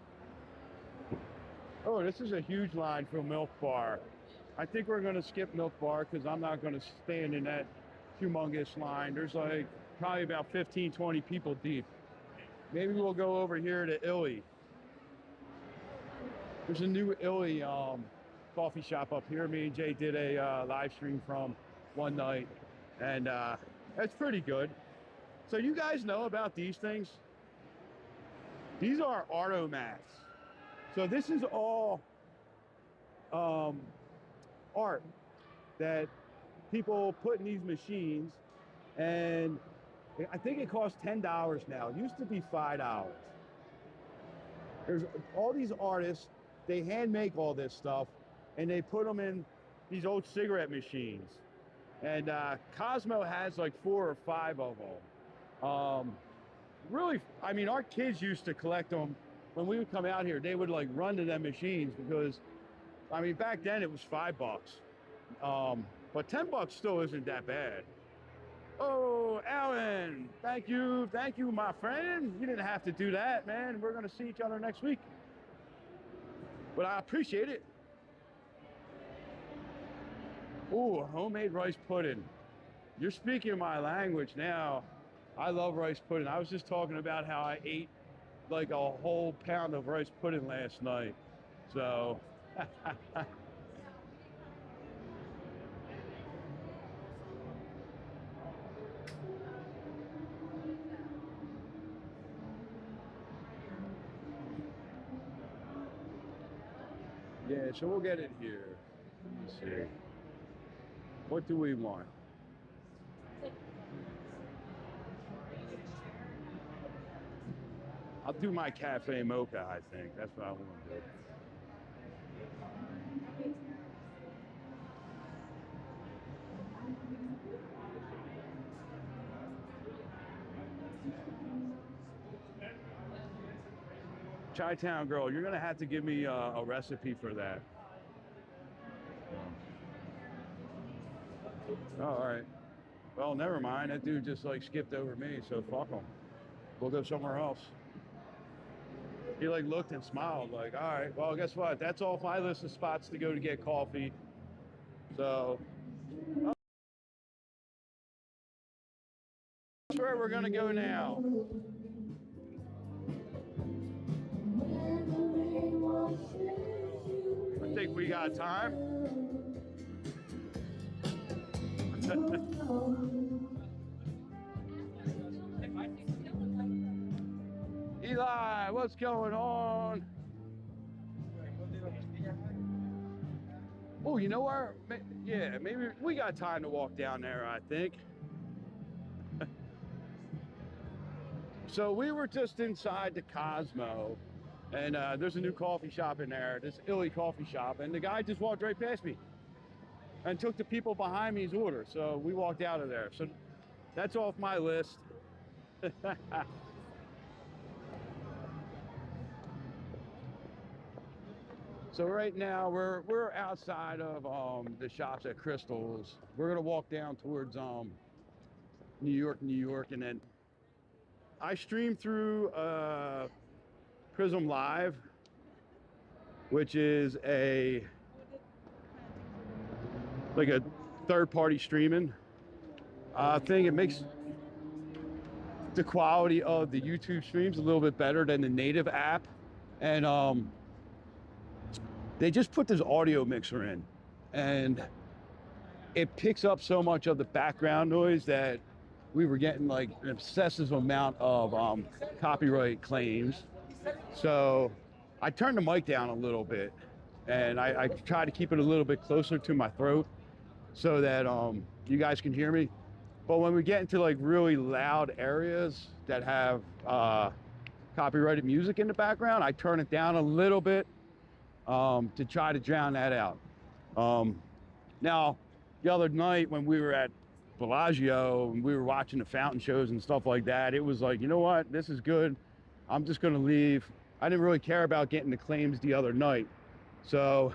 Oh, this is a huge line for Milk Bar. I think we're gonna skip Milk Bar because I'm not gonna stand in that humongous line. There's like probably about 15, 20 people deep. Maybe we'll go over here to Illy. There's a new Illy coffee shop up here. Me and Jay did a live stream from one night, and it's pretty good. So you guys know about these things? These are Artomats. So this is all art that people put in these machines, and I think it costs $10 now. It used to be $5. There's all these artists, they hand make all this stuff, and they put them in these old cigarette machines. And Cosmo has like 4 or 5 of them. Really, I mean, our kids used to collect them. When we would come out here, they would like run to them machines because, I mean, back then it was $5. But $10 still isn't that bad. Oh, Alan, thank you, my friend. You didn't have to do that, man. We're gonna see each other next week. But I appreciate it. Ooh, homemade rice pudding. You're speaking my language now. I love rice pudding. I was just talking about how I ate like a whole pound of rice pudding last night. So, yeah, so we'll get it here. Let me see. What do we want? I'll do my cafe mocha, I think. That's what I want to do. Chi-Town girl, you're gonna have to give me a recipe for that. Oh, all right. Well, never mind. That dude just like skipped over me, so fuck him. We'll go somewhere else. He like looked and smiled like, all right, well, guess what? That's off my list of spots to go to get coffee. So that's where we're gonna go now. think we got time. Eli, what's going on? Oh, you know where? Yeah, maybe we got time to walk down there, I think. So we were just inside the Cosmo, and there's a new coffee shop in there, this Illy coffee shop, and the guy just walked right past me and took the people behind me's order. So we walked out of there. So that's off my list. So right now we're outside of the shops at Crystal's. We're gonna walk down towards New York, and then I stream through Prism Live, which is like a third-party streaming thing. It makes the quality of the YouTube streams a little bit better than the native app, and they just put this audio mixer in, and it picks up so much of the background noise that we were getting like an excessive amount of copyright claims. So I turned the mic down a little bit, and I try to keep it a little bit closer to my throat so that you guys can hear me. But when we get into like really loud areas that have copyrighted music in the background, I turn it down a little bit to try to drown that out. Now, the other night when we were at Bellagio and we were watching the fountain shows and stuff like that, it was like, you know what, this is good. I'm just gonna leave. I didn't really care about getting the claims the other night. So,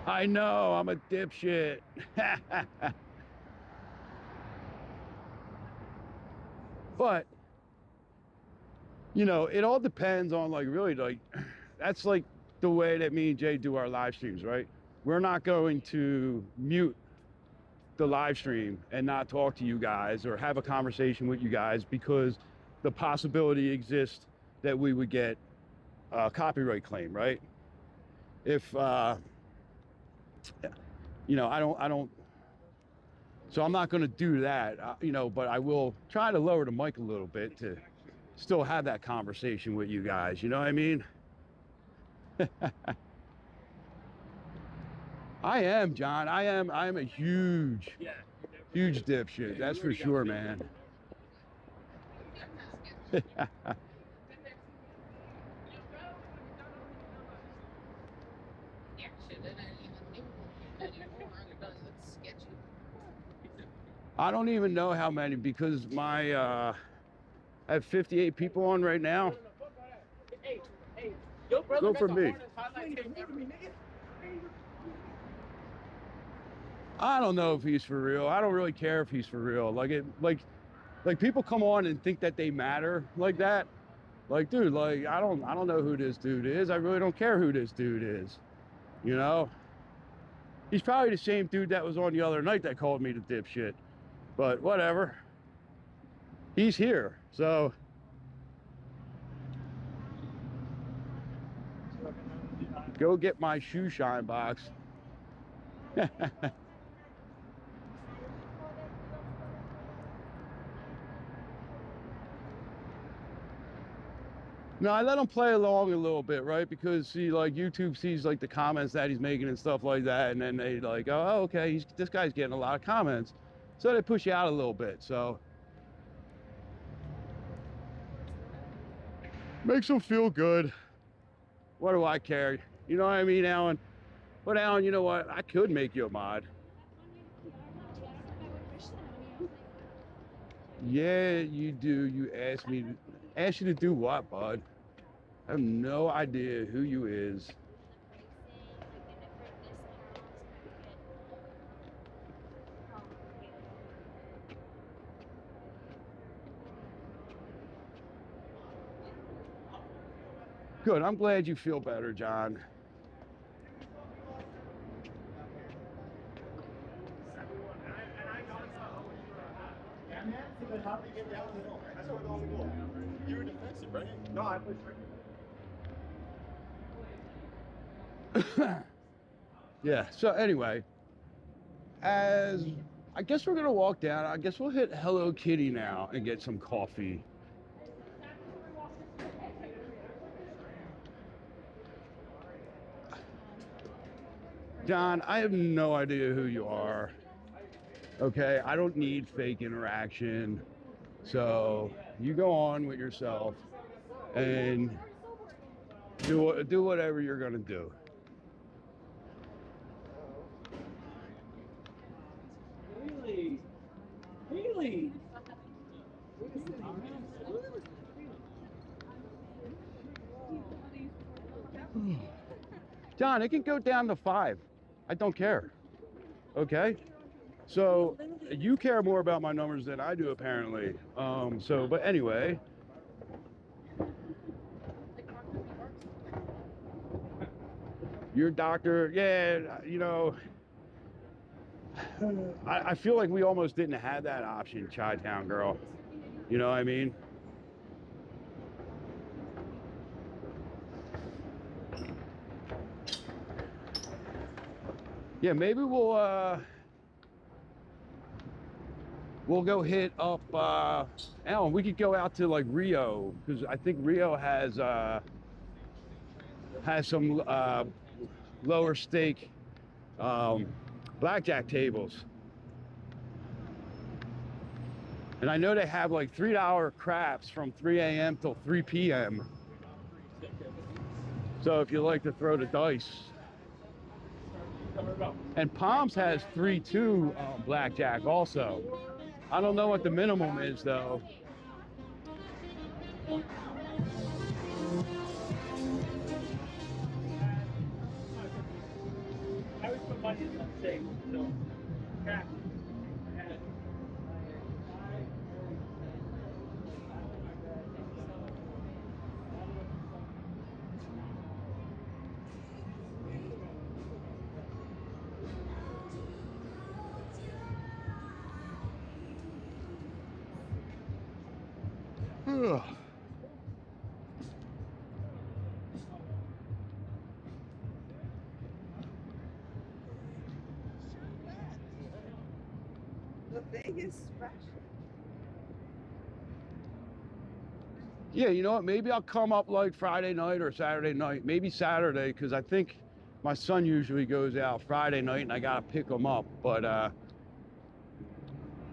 I know, I'm a dipshit. But, you know, it all depends on like really like, that's like the way that me and Jay do our live streams, right? We're not going to mute the live stream and not talk to you guys or have a conversation with you guys because the possibility exists that we would get a copyright claim, right? If, you know, I don't, so I'm not going to do that, you know, but I will try to lower the mic a little bit to still have that conversation with you guys, you know what I mean? I am, John. I am a huge dipshit. That's for sure, man. I don't even know how many because my I have 58 people on right now. Go for me. I don't know if he's for real. I don't really care if he's for real. Like people come on and think that they matter like that. Like, dude, like I don't know who this dude is. I really don't care who this dude is. You know? He's probably the same dude that was on the other night that called me the dipshit. But whatever. He's here. So go get my shoe shine box. No, I let him play along a little bit, right? Because see, like YouTube sees like the comments that he's making and stuff like that, and then they like, oh, okay, this guy's getting a lot of comments, so they push you out a little bit. So makes him feel good. What do I care? You know what I mean, Alan? But Alan, you know what? I could make you a mod. Yeah, you do. You asked me. Asked you to do what, bud? I have no idea who you is. Good. I'm glad you feel better, John. How did you get down the hill? That's where we're going to go. You were defensive, right? No, I played straight. Yeah, so anyway, as I guess we're gonna walk down, I guess we'll hit Hello Kitty now and get some coffee. John, I have no idea who you are. Okay, I don't need fake interaction. So you go on with yourself and do whatever you're gonna do. Really? Really? John, it can go down to 5. I don't care. Okay? So you care more about my numbers than I do, apparently. But anyway. Your doctor, yeah, you know, I feel like we almost didn't have that option, Chi-Town girl. You know what I mean? Yeah, maybe we'll go hit up Alan, we could go out to like Rio, because I think Rio has some lower stake blackjack tables. And I know they have like $3 craps from 3 a.m. till 3 p.m. So if you like to throw the dice. And Palms has 3-2 blackjack also. I don't know what the minimum is though. I always put money in the safe, so crack. The biggest special. Yeah, you know what? Maybe I'll come up like Friday night or Saturday night. Maybe Saturday, because I think my son usually goes out Friday night and I gotta pick him up. But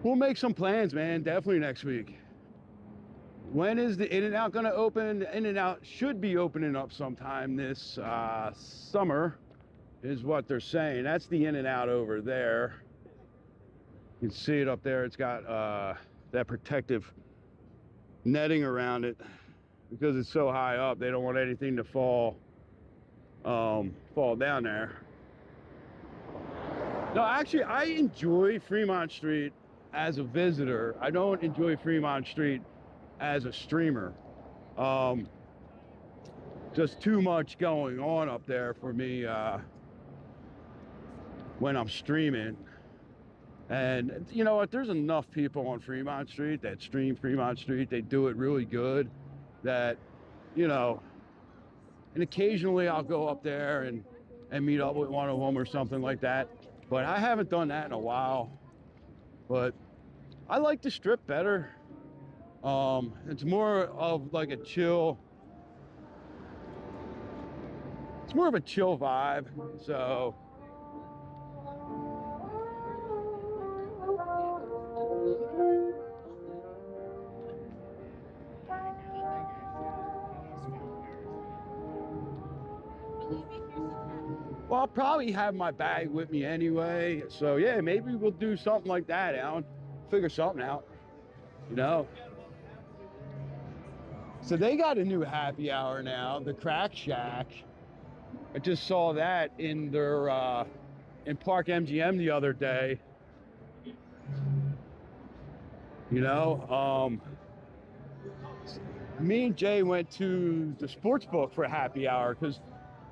we'll make some plans, man. Definitely next week. When is the In-N-Out gonna open? The In-N-Out should be opening up sometime this summer, is what they're saying. That's the In-N-Out over there. You can see it up there. It's got that protective netting around it because it's so high up. They don't want anything to fall down there. No, actually, I enjoy Fremont Street as a visitor. I don't enjoy Fremont Street as a streamer. Just too much going on up there for me when I'm streaming. And you know what, there's enough people on Fremont Street that stream Fremont Street. They do it really good that, you know, and occasionally I'll go up there and meet up with one of them or something like that. But I haven't done that in a while. But I like the Strip better. It's more of like a chill. It's more of a chill vibe. So well, I'll probably have my bag with me anyway. So yeah, maybe we'll do something like that, Alan. Figure something out, you know. So they got a new happy hour now, the Crack Shack. I just saw that in their in Park MGM the other day. You know, me and Jay went to the sports book for a happy hour because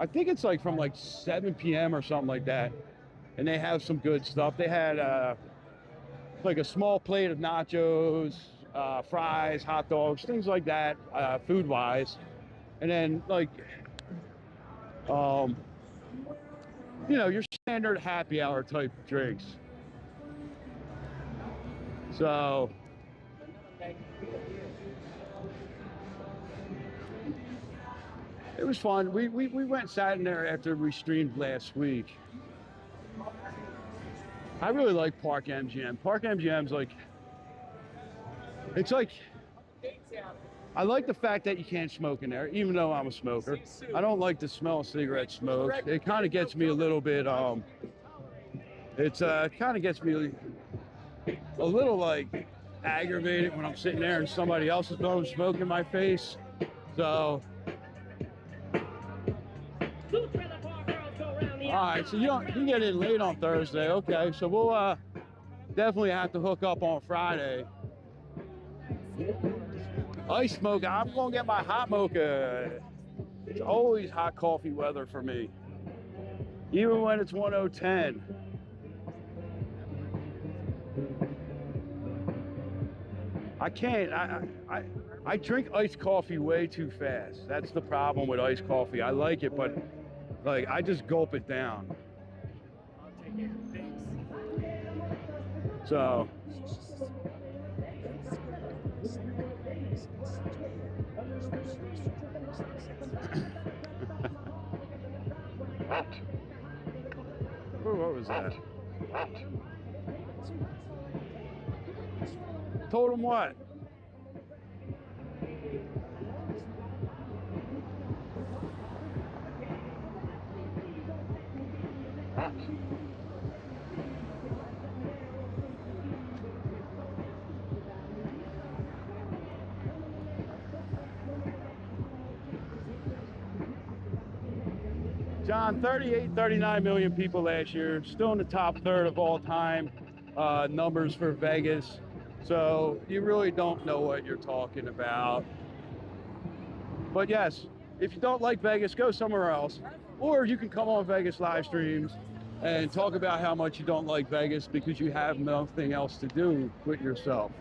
I think it's like from like 7 p.m. or something like that. And they have some good stuff. They had like a small plate of nachos, fries, hot dogs, things like that, food-wise. And then like you know, your standard happy hour type drinks. So it was fun. We went and sat in there after we streamed last week. I really like Park MGM. Park MGM's like, it's like, I like the fact that you can't smoke in there, even though I'm a smoker. I don't like the smell of cigarette smoke. It kind of gets me a little bit, kind of gets me a little like aggravated when I'm sitting there and somebody else is blowing smoke in my face. So, all right, so you get in late on Thursday. Okay, so we'll definitely have to hook up on Friday. Ice mocha, I'm gonna get my hot mocha. It's always hot coffee weather for me, even when it's 1010. I can't, I drink iced coffee way too fast. That's the problem with iced coffee. I like it, but like I just gulp it down. So what was that? Told him what? John, 39 million people last year, still in the top third of all time numbers for Vegas. So you really don't know what you're talking about. But yes, if you don't like Vegas, go somewhere else. Or you can come on Vegas live streams and talk about how much you don't like Vegas because you have nothing else to do with yourself.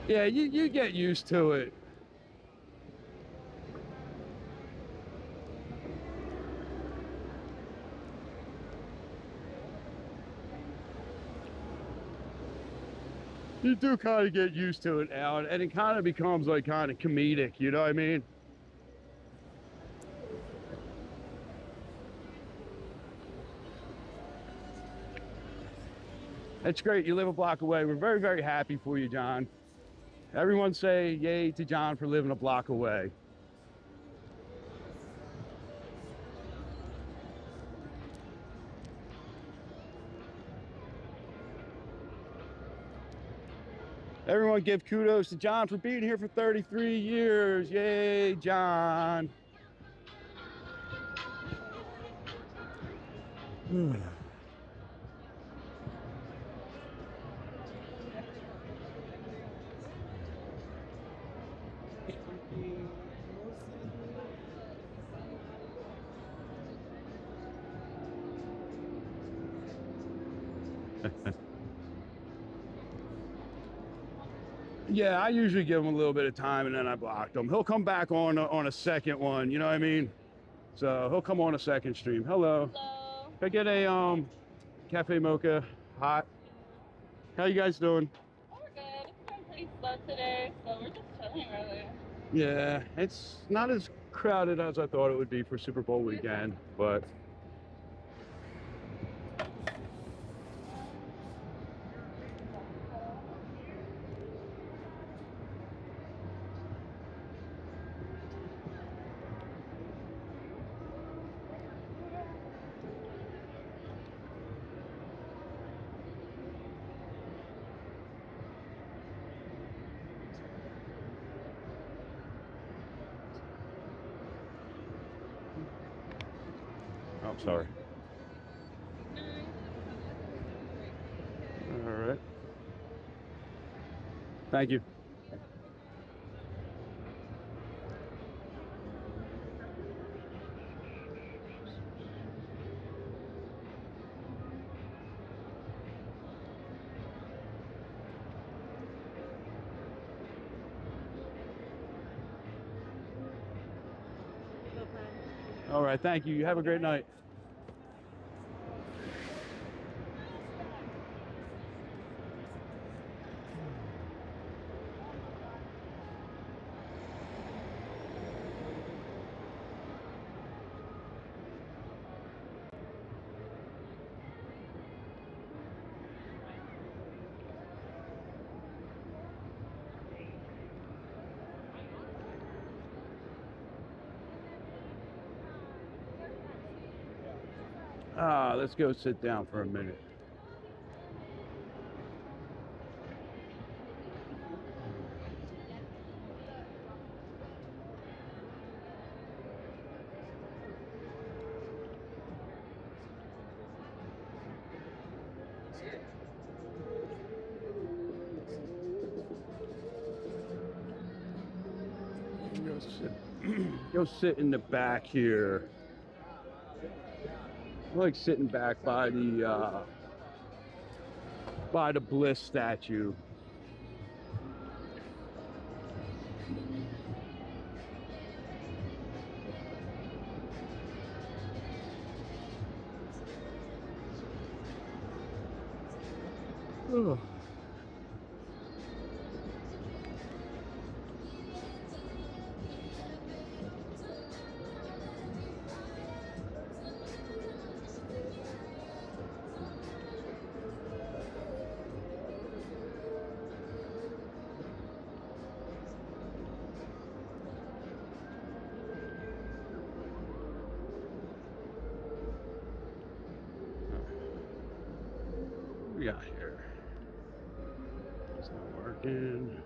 Yeah, you get used to it. You do kind of get used to it now, and it kind of becomes like kind of comedic, you know what I mean? That's great. You live a block away. We're very, very happy for you, John. Everyone say yay to John for living a block away. Everyone give kudos to John for being here for 33 years. Yay, John. Yeah, I usually give him a little bit of time and then I blocked him. He'll come back on a second one, you know what I mean? So he'll come on a second stream. Hello. Hello. Can I get a cafe mocha hot? How you guys doing? We're good. It's been pretty slow today, so we're just chilling really. Yeah, it's not as crowded as I thought it would be for Super Bowl weekend, but I'm sorry. All right. Thank you. All right, thank you. You have a great night. Let's go sit down for a minute. Go sit in the back here. I like sitting back by the Bliss statue. Ugh. What we got here? It's not working.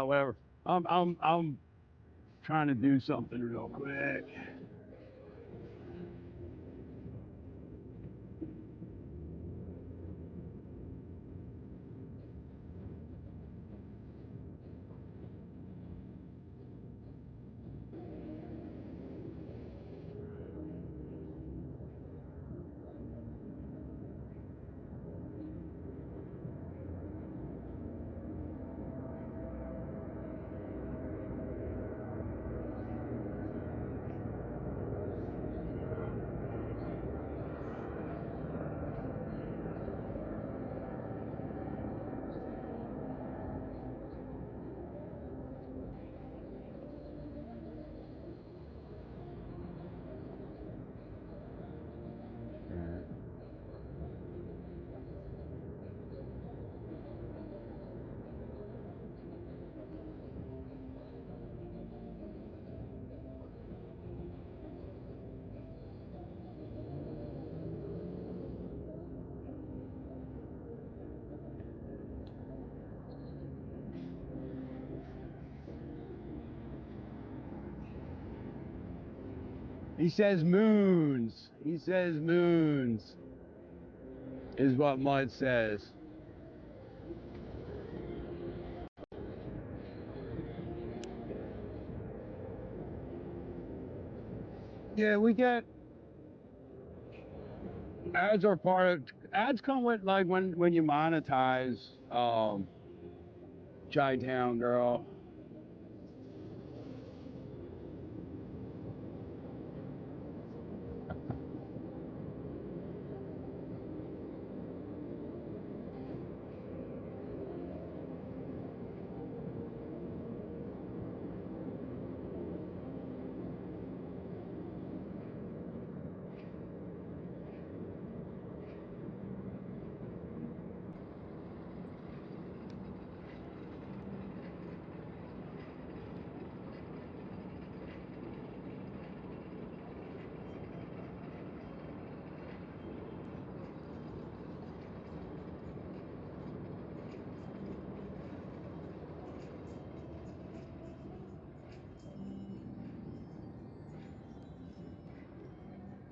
Whatever. I'm trying to do something real quick. He says moons. He says moons. Is what Mud says. Yeah, we get ads are part of ads come with like when you monetize Chi-Town girl.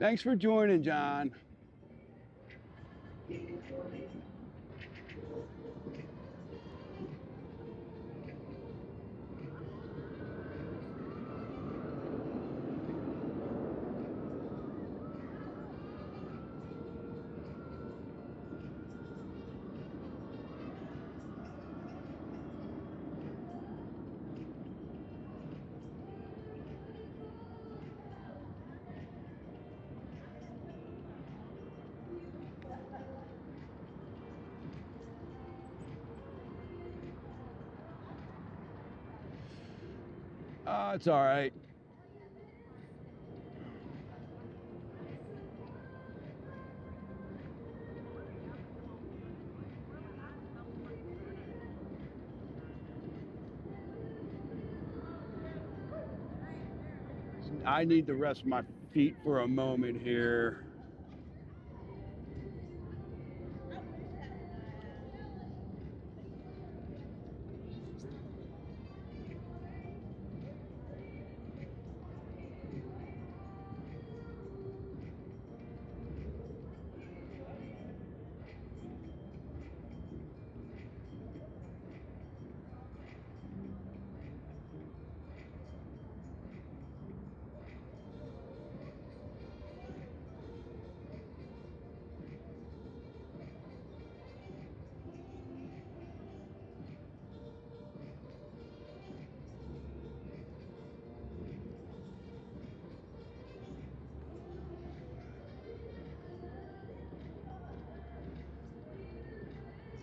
Thanks for joining, John. It's all right. I need to rest my feet for a moment here.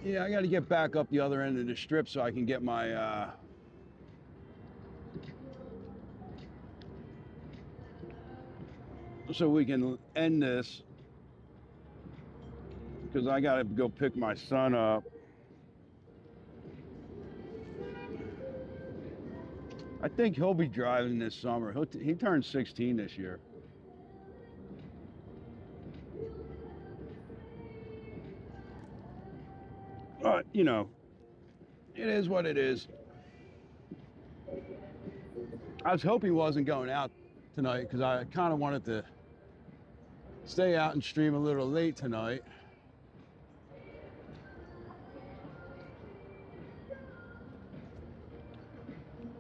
Yeah, I got to get back up the other end of the strip so I can get my so we can end this, because I got to go pick my son up. I think he'll be driving this summer. He turned 16 this year. But, you know, it is what it is. I was hoping he wasn't going out tonight because I kind of wanted to stay out and stream a little late tonight.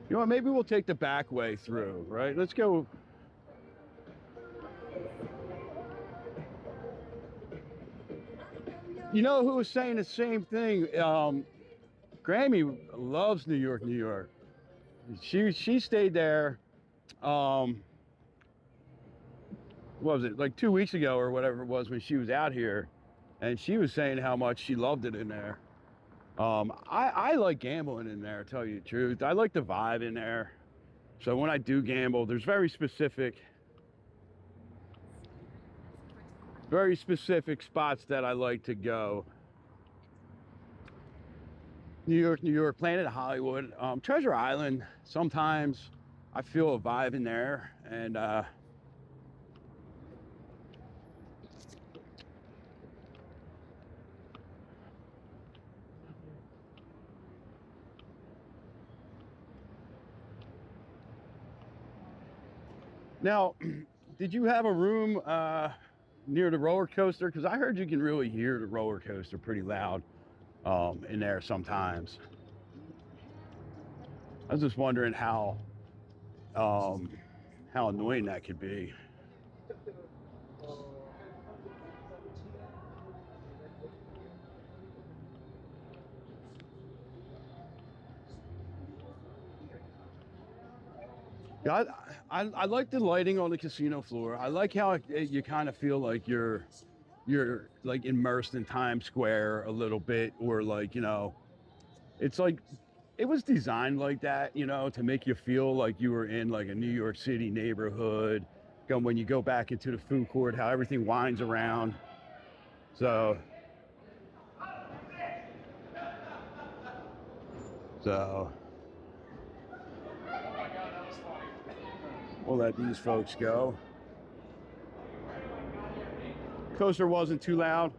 You know what, maybe we'll take the back way through, right? Let's go. You know who was saying the same thing? Grammy loves New York, New York. She stayed there, what was it, like 2 weeks ago or whatever it was when she was out here, and she was saying how much she loved it in there. I like gambling in there, to tell you the truth. I like the vibe in there. So when I do gamble, there's very specific spots that I like to go. New York, New York, Planet Hollywood, Treasure Island. Sometimes I feel a vibe in there, and now, did you have a room near the roller coaster? Because I heard you can really hear the roller coaster pretty loud in there sometimes. I was just wondering how annoying that could be. Yeah, I like the lighting on the casino floor. I like how you kind of feel like you're like immersed in Times Square a little bit, or like, you know, it's like it was designed like that, you know, to make you feel like you were in like a New York City neighborhood. When you go back into the food court, how everything winds around. So we'll let these folks go. Coaster wasn't too loud.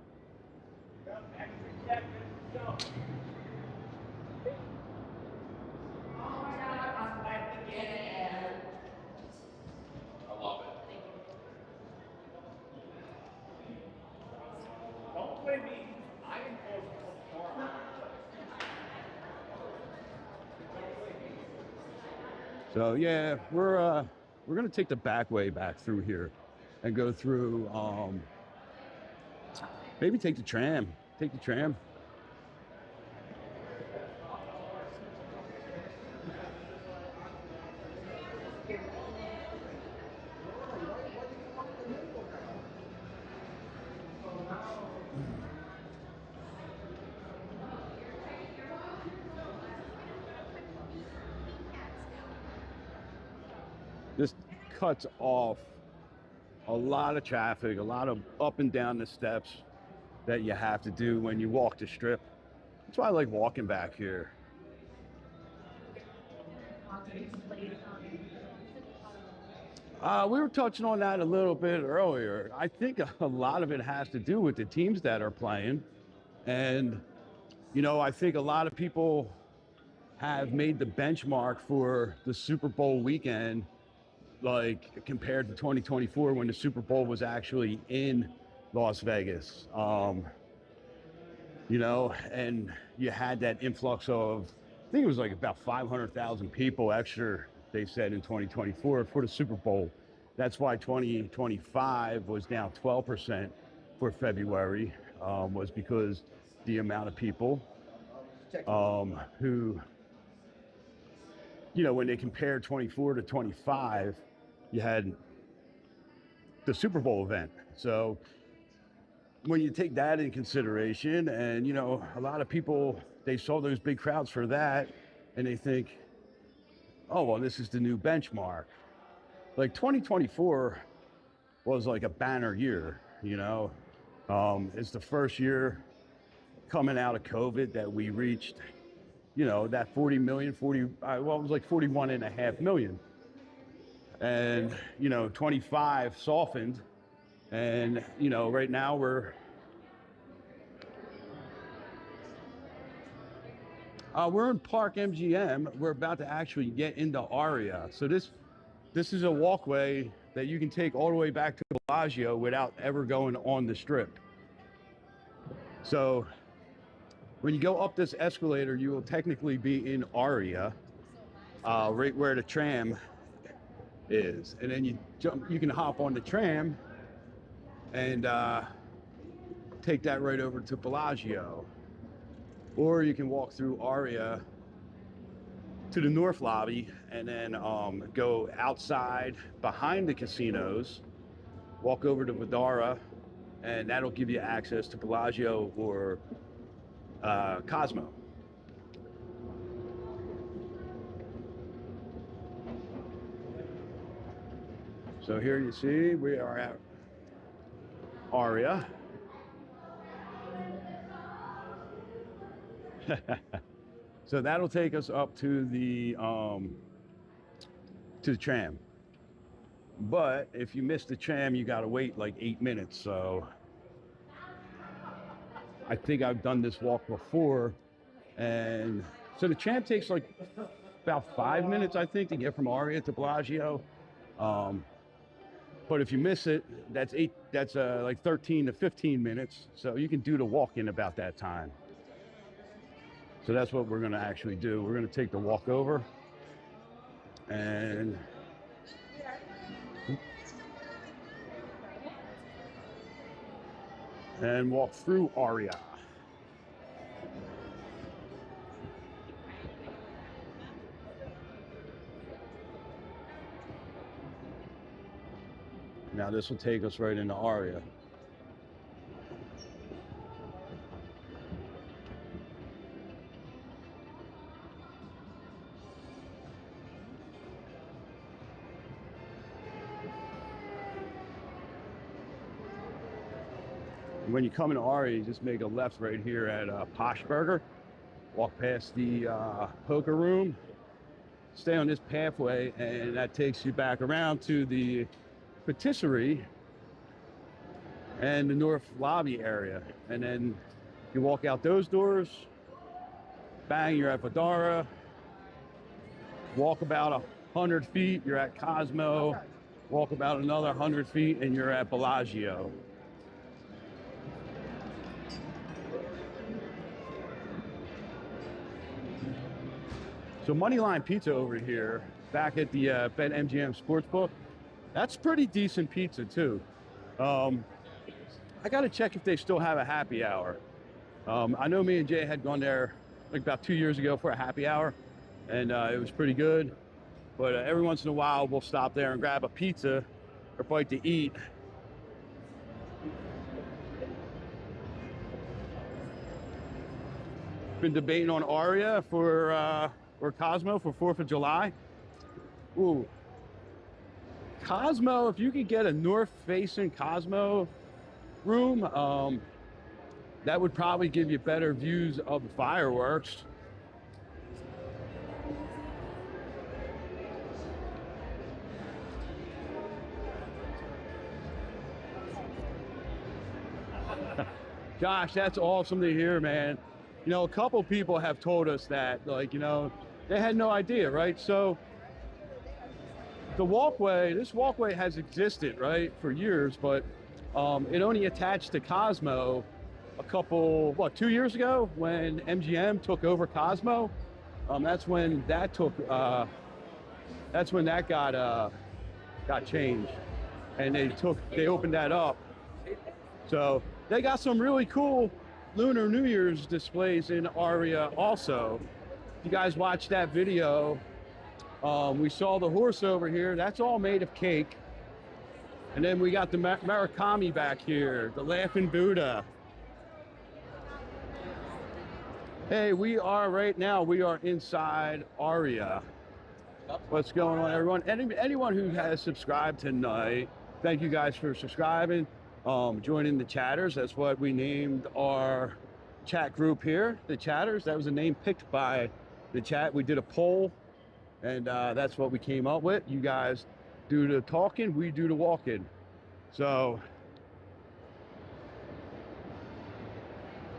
So yeah, we're gonna take the back way back through here and go through maybe take the tram. Take the tram. This cuts off a lot of traffic, a lot of up and down the steps that you have to do when you walk the strip. That's why I like walking back here. We were touching on that a little bit earlier. I think a lot of it has to do with the teams that are playing. And, you know, I think a lot of people have made the benchmark for the Super Bowl weekend, like compared to 2024 when the Super Bowl was actually in Las Vegas. You know, and you had that influx of, I think it was like about 500,000 people extra, they said, in 2024 for the Super Bowl. That's why 2025 was down 12% for February, was because the amount of people who, you know, when they compared 24 to 25, you had the Super Bowl event. So when you take that in consideration, and, you know, a lot of people, they saw those big crowds for that, and they think, oh, well, this is the new benchmark. Like 2024 was like a banner year, you know. It's the first year coming out of COVID that we reached, you know, that 40 million, it was like 41.5 million. And, you know, 25 softened. And, you know, right now we're in Park MGM. We're about to actually get into Aria. So this is a walkway that you can take all the way back to Bellagio without ever going on the strip. So when you go up this escalator, you will technically be in Aria, right where the tram is. And then you can hop on the tram and take that right over to Bellagio. Or you can walk through Aria to the north lobby and then go outside behind the casinos, walk over to Vidara, and that'll give you access to Bellagio or Cosmo. So here you see we are at Aria. So that'll take us up to the tram. But if you miss the tram, you gotta wait like 8 minutes. So I think I've done this walk before, and so the tram takes like about 5 minutes, I think, to get from Aria to Bellagio. But if you miss it, that's like 13 to 15 minutes. So you can do the walk in about that time. So that's what we're gonna actually do. We're gonna take the walk over and walk through Aria. Now this will take us right into Aria. When you come into Aria, you just make a left right here at Posh Burger. Walk past the poker room, stay on this pathway, and that takes you back around to the patisserie and the north lobby area. And then you walk out those doors, bang, you're at Vidara. Walk about 100 feet, you're at Cosmo. Walk about another 100 feet, and you're at Bellagio. So Moneyline Pizza over here back at the BetMGM Sportsbook. That's pretty decent pizza too. I got to check if they still have a happy hour. I know me and Jay had gone there like about 2 years ago for a happy hour, and it was pretty good. But every once in a while, we'll stop there and grab a pizza or bite to eat. Been debating on Arya for or Cosmo for 4th of July. Ooh, Cosmo, if you could get a north-facing Cosmo room, that would probably give you better views of the fireworks. Gosh, that's awesome to hear, man. You know, a couple people have told us that, like, you know, they had no idea, right? So the walkway, this walkway has existed, right, for years, but it only attached to Cosmo a couple, 2 years ago when MGM took over Cosmo. That's when that got changed, and they opened that up. So they got some really cool Lunar New Year's displays in Aria also. If you guys watched that video, we saw the horse over here. That's all made of cake. And then we got the Murakami back here, the Laughing Buddha. Hey, we are inside Aria. What's going on, everyone? Anyone who has subscribed tonight, thank you guys for subscribing. Joining the chatters. That's what we named our chat group here, the chatters. That was a name picked by the chat. We did a poll, and that's what we came up with. You guys do the talking, we do the walking. So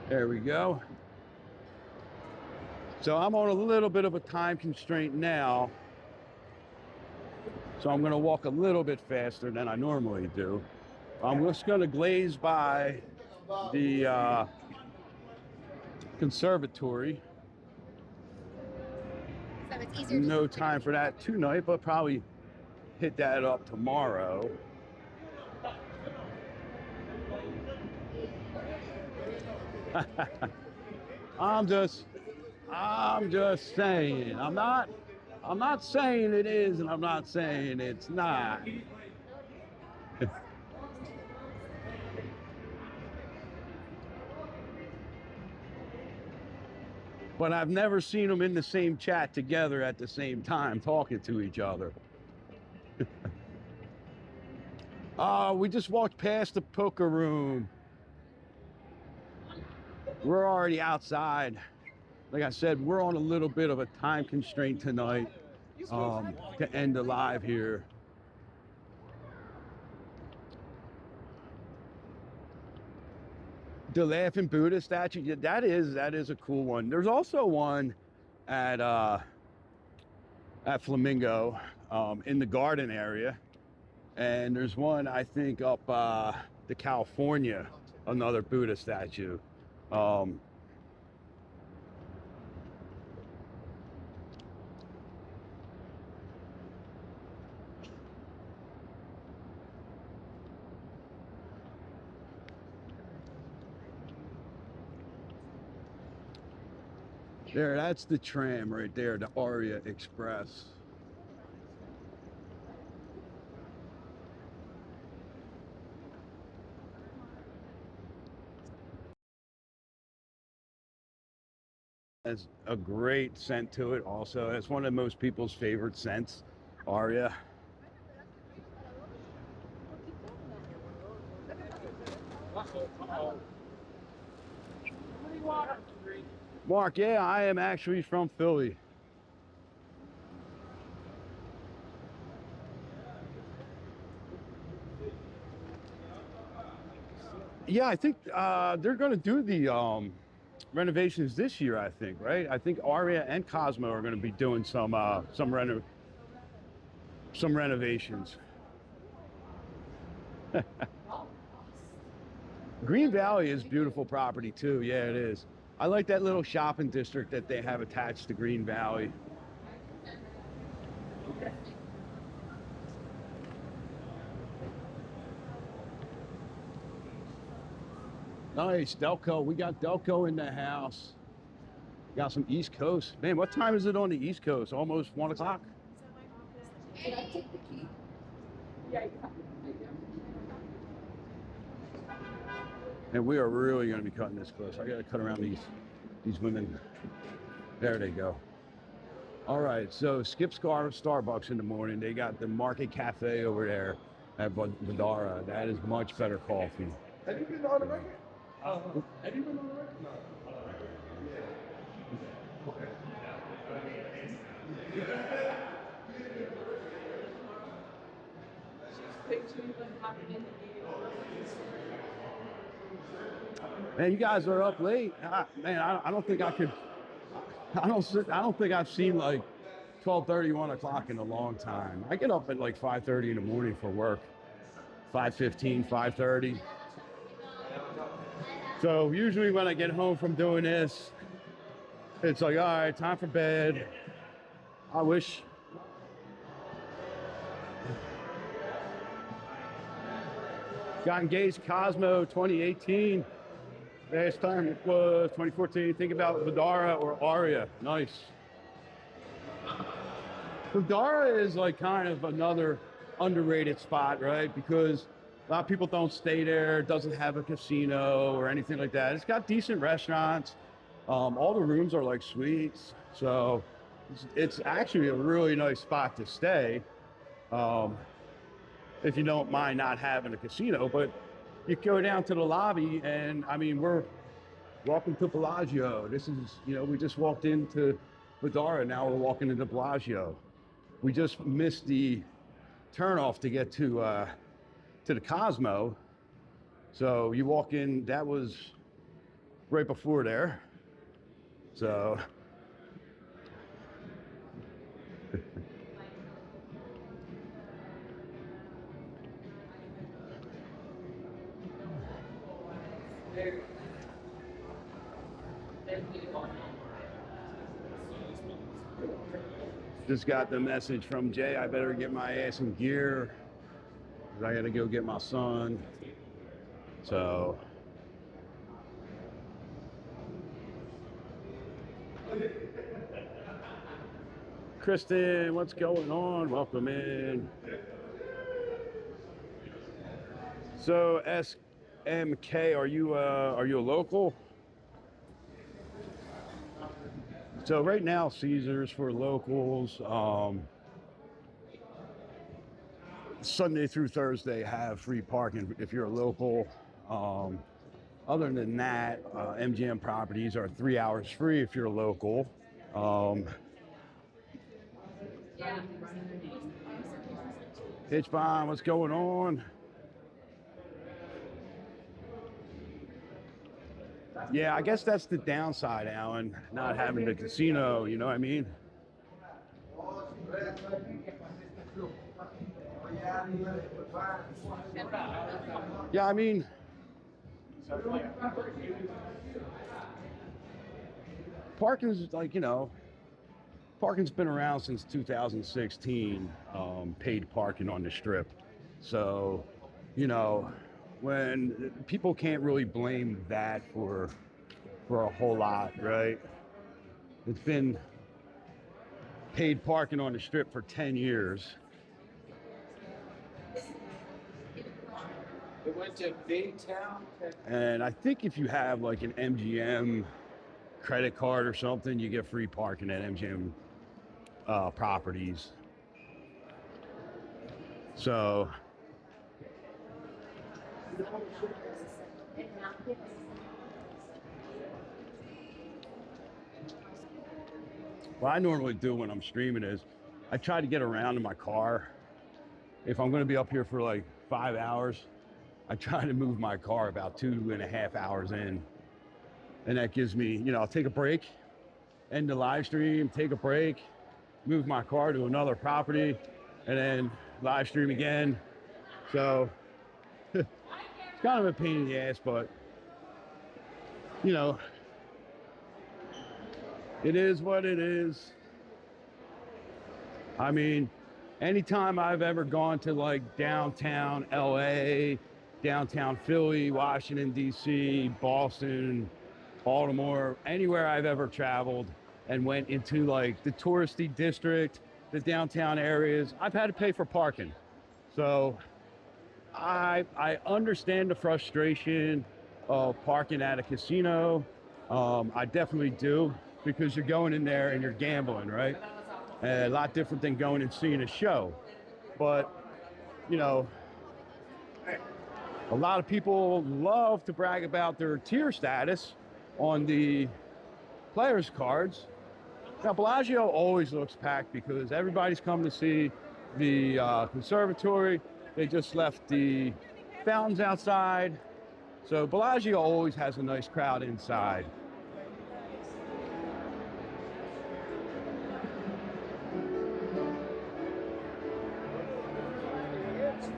there we go. So I'm on a little bit of a time constraint now, so I'm going to walk a little bit faster than I normally do. I'm just going to glaze by the conservatory. So it's easier. No time for that tonight, but probably hit that up tomorrow. I'm just saying. I'm not saying it is, and I'm not saying it's not. But I've never seen them in the same chat together at the same time talking to each other. We just walked past the poker room. We're already outside. Like I said, we're on a little bit of a time constraint tonight to end the live here. The Laughing Buddha statue, yeah, that is a cool one. There's also one at Flamingo in the garden area, and there's one I think up to California, another Buddha statue. There, that's the tram right there, the Arya Express. Has a great scent to it also. It's one of most people's favorite scents, Arya. Mark, yeah, I am actually from Philly. Yeah, I think they're going to do the renovations this year, I think, right? I think Arya and Cosmo are going to be doing some renovations. Green Valley is beautiful property too. Yeah, it is. I like that little shopping district that they have attached to Green Valley. Nice, Delco. We got Delco in the house. Got some East Coast. Man, what time is it on the East Coast? Almost 1 o'clock? Can I take the key? And we are really going to be cutting this close. I got to cut around these women. There they go. All right, so skip Starbucks in the morning. They got the Market Cafe over there at Vadara. That is much better coffee. Have you been on the record? Have you been on the record? No. Man, you guys are up late. Man, I don't think I could. I don't think I've seen like 12:30, 1 o'clock in a long time. I get up at like 5:30 in the morning for work. 5:15, 5:30. So usually when I get home from doing this, it's like, all right, time for bed. I wish. Got engaged Cosmo 2018. Last time it was 2014. Think about Vadara or Arya. Nice. Vadara is like kind of another underrated spot, right? Because a lot of people don't stay there. It doesn't have a casino or anything like that. It's got decent restaurants. All the rooms are like suites. So it's actually a really nice spot to stay. If you don't mind not having a casino, but you go down to the lobby and I mean, we're walking to Bellagio. This is, you know, we just walked into Vadara. Now we're walking into Bellagio. We just missed the turnoff to get to the Cosmo. So you walk in, that was right before there. So. Just got the message from Jay. I better get my ass in gear. I gotta go get my son. So. Kristen, what's going on? Welcome in. So SMK, are you a local? So right now, Caesars for locals, Sunday through Thursday have free parking if you're a local. Other than that, MGM properties are 3 hours free if you're a local. Hitchbomb, what's going on? Yeah, I guess that's the downside, Alan, not having the casino, you know what I mean? Yeah, I mean, parking's like, you know, parking's been around since 2016, paid parking on the Strip. So, you know, when people can't really blame that for a whole lot, right? It's been paid parking on the Strip for 10 years. It went to Big Town. And I think if you have like an MGM credit card or something, you get free parking at MGM properties. So what I normally do when I'm streaming is I try to get around in my car. If I'm going to be up here for like 5 hours, I try to move my car about 2.5 hours in. And that gives me, you know, I'll take a break, end the live stream, take a break, move my car to another property, and then live stream again. So it's kind of a pain in the ass, but you know, it is what it is. I mean, anytime I've ever gone to like downtown LA, downtown Philly, Washington, D.C., Boston, Baltimore, anywhere I've ever traveled and went into like the touristy district, the downtown areas, I've had to pay for parking. So I understand the frustration of parking at a casino. I definitely do, because you're going in there and you're gambling, right? A lot different than going and seeing a show. But, you know, a lot of people love to brag about their tier status on the players' cards. Now, Bellagio always looks packed because everybody's come to see the conservatory. They just left the fountains outside. So Bellagio always has a nice crowd inside.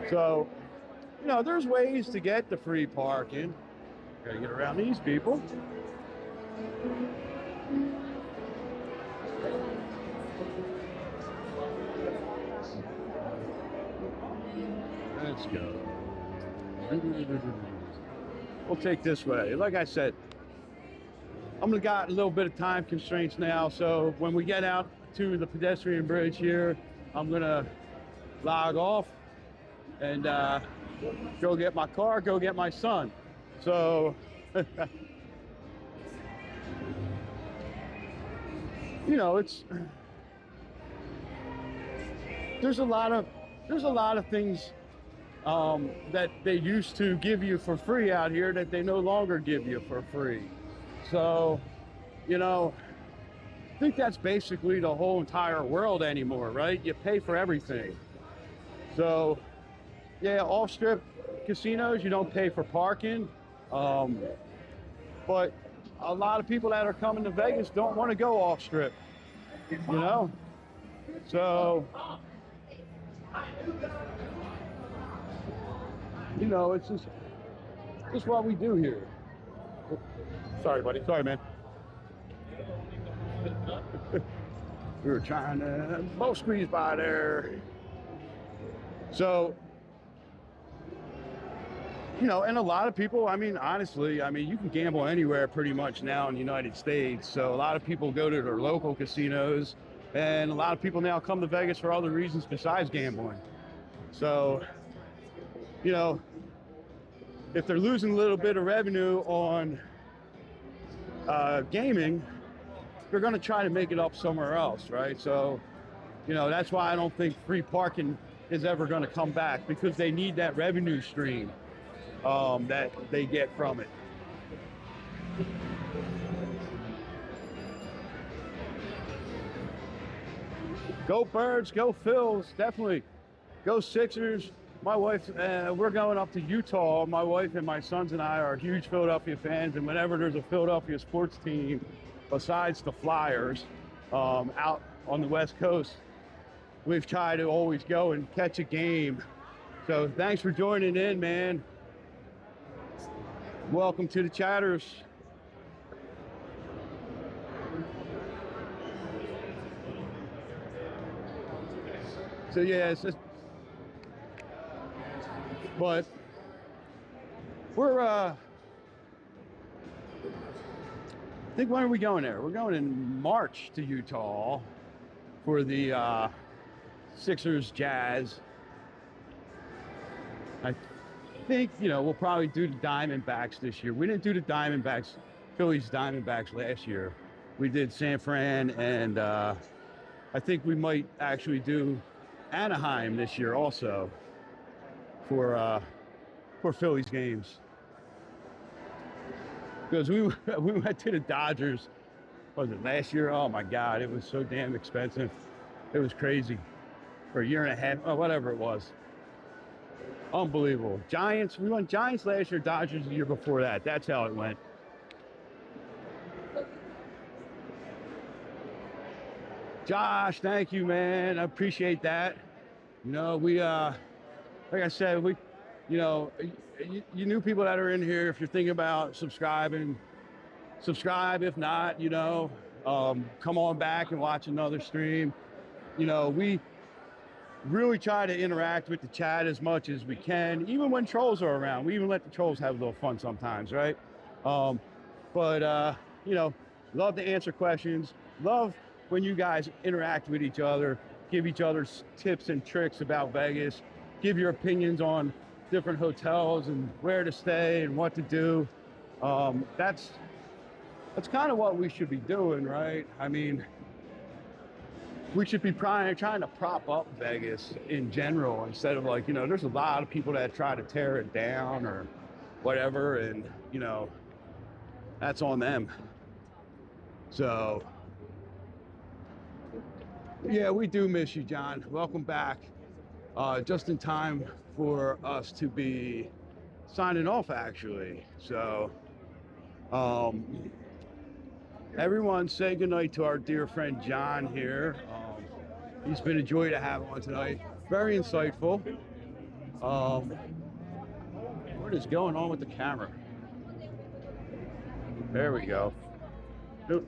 So, you know, there's ways to get the free parking. Gotta get around these people. Let's go. We'll take this way. Like I said, I'm gonna got a little bit of time constraints now, so when we get out to the pedestrian bridge here, I'm gonna log off and go get my car, go get my son. So you know, there's a lot of things that they used to give you for free out here that they no longer give you for free. So, you know, I think that's basically the whole entire world anymore, right? You pay for everything. So, yeah, off-strip casinos, you don't pay for parking. But a lot of people that are coming to Vegas don't want to go off-strip, you know? So, you know, it's just what we do here. Sorry, buddy. Sorry, man. We were trying to both squeeze by there. So, you know, and a lot of people, I mean, honestly, I mean, you can gamble anywhere pretty much now in the United States. So a lot of people go to their local casinos, and a lot of people now come to Vegas for other reasons besides gambling. So, you know, if they're losing a little bit of revenue on gaming, they're going to try to make it up somewhere else, right? So, you know, that's why I don't think free parking is ever going to come back, because they need that revenue stream that they get from it. Go Birds, go Phils, definitely. Go Sixers. My wife, we're going up to Utah. My wife and my sons and I are huge Philadelphia fans, and whenever there's a Philadelphia sports team, besides the Flyers, out on the West Coast, we've tried to always go and catch a game. So thanks for joining in, man. Welcome to the chatters. So yeah, it's just, but we're I think, when are we going there? We're going in March to Utah for the Sixers Jazz. I think, you know, we'll probably do the Diamondbacks this year. We didn't do the Diamondbacks, Phillies Diamondbacks last year. We did San Fran, and I think we might actually do Anaheim this year also for Phillies games. Because we went to the Dodgers, what was it, last year? Oh my God, it was so damn expensive. It was crazy. For a year and a half, or whatever it was. Unbelievable. Giants, we went Giants last year, Dodgers the year before that. That's how it went. Josh, thank you, man. I appreciate that. You know, we, like I said, we, you know, you new people that are in here, if you're thinking about subscribing, subscribe. If not, you know, come on back and watch another stream. You know, really try to interact with the chat as much as we can, even when trolls are around. We even let the trolls have a little fun sometimes, right? But you know, love to answer questions. Love when you guys interact with each other, give each other tips and tricks about Vegas, give your opinions on different hotels and where to stay and what to do. That's kind of what we should be doing, right? I mean, we should be trying to prop up Vegas in general instead of, like, you know, there's a lot of people that try to tear it down or whatever, and, you know, that's on them. So, yeah, we do miss you, John. Welcome back. Just in time for us to be signing off, actually. So, everyone say goodnight to our dear friend John here. He's been a joy to have on tonight. Very insightful. What is going on with the camera? There we go. Nope.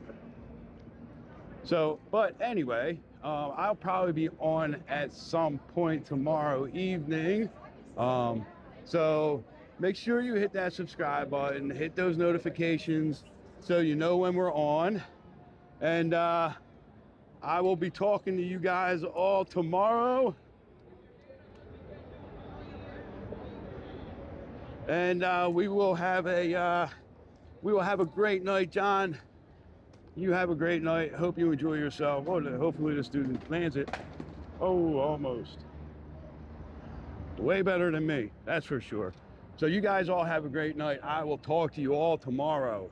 So, but anyway, I'll probably be on at some point tomorrow evening. So make sure you hit that subscribe button, hit those notifications so you know when we're on. And I will be talking to you guys all tomorrow. And we will have a great night, John. You have a great night. Hope you enjoy yourself. Oh, hopefully the student lands it. Oh, almost. Way better than me, that's for sure. So you guys all have a great night. I will talk to you all tomorrow.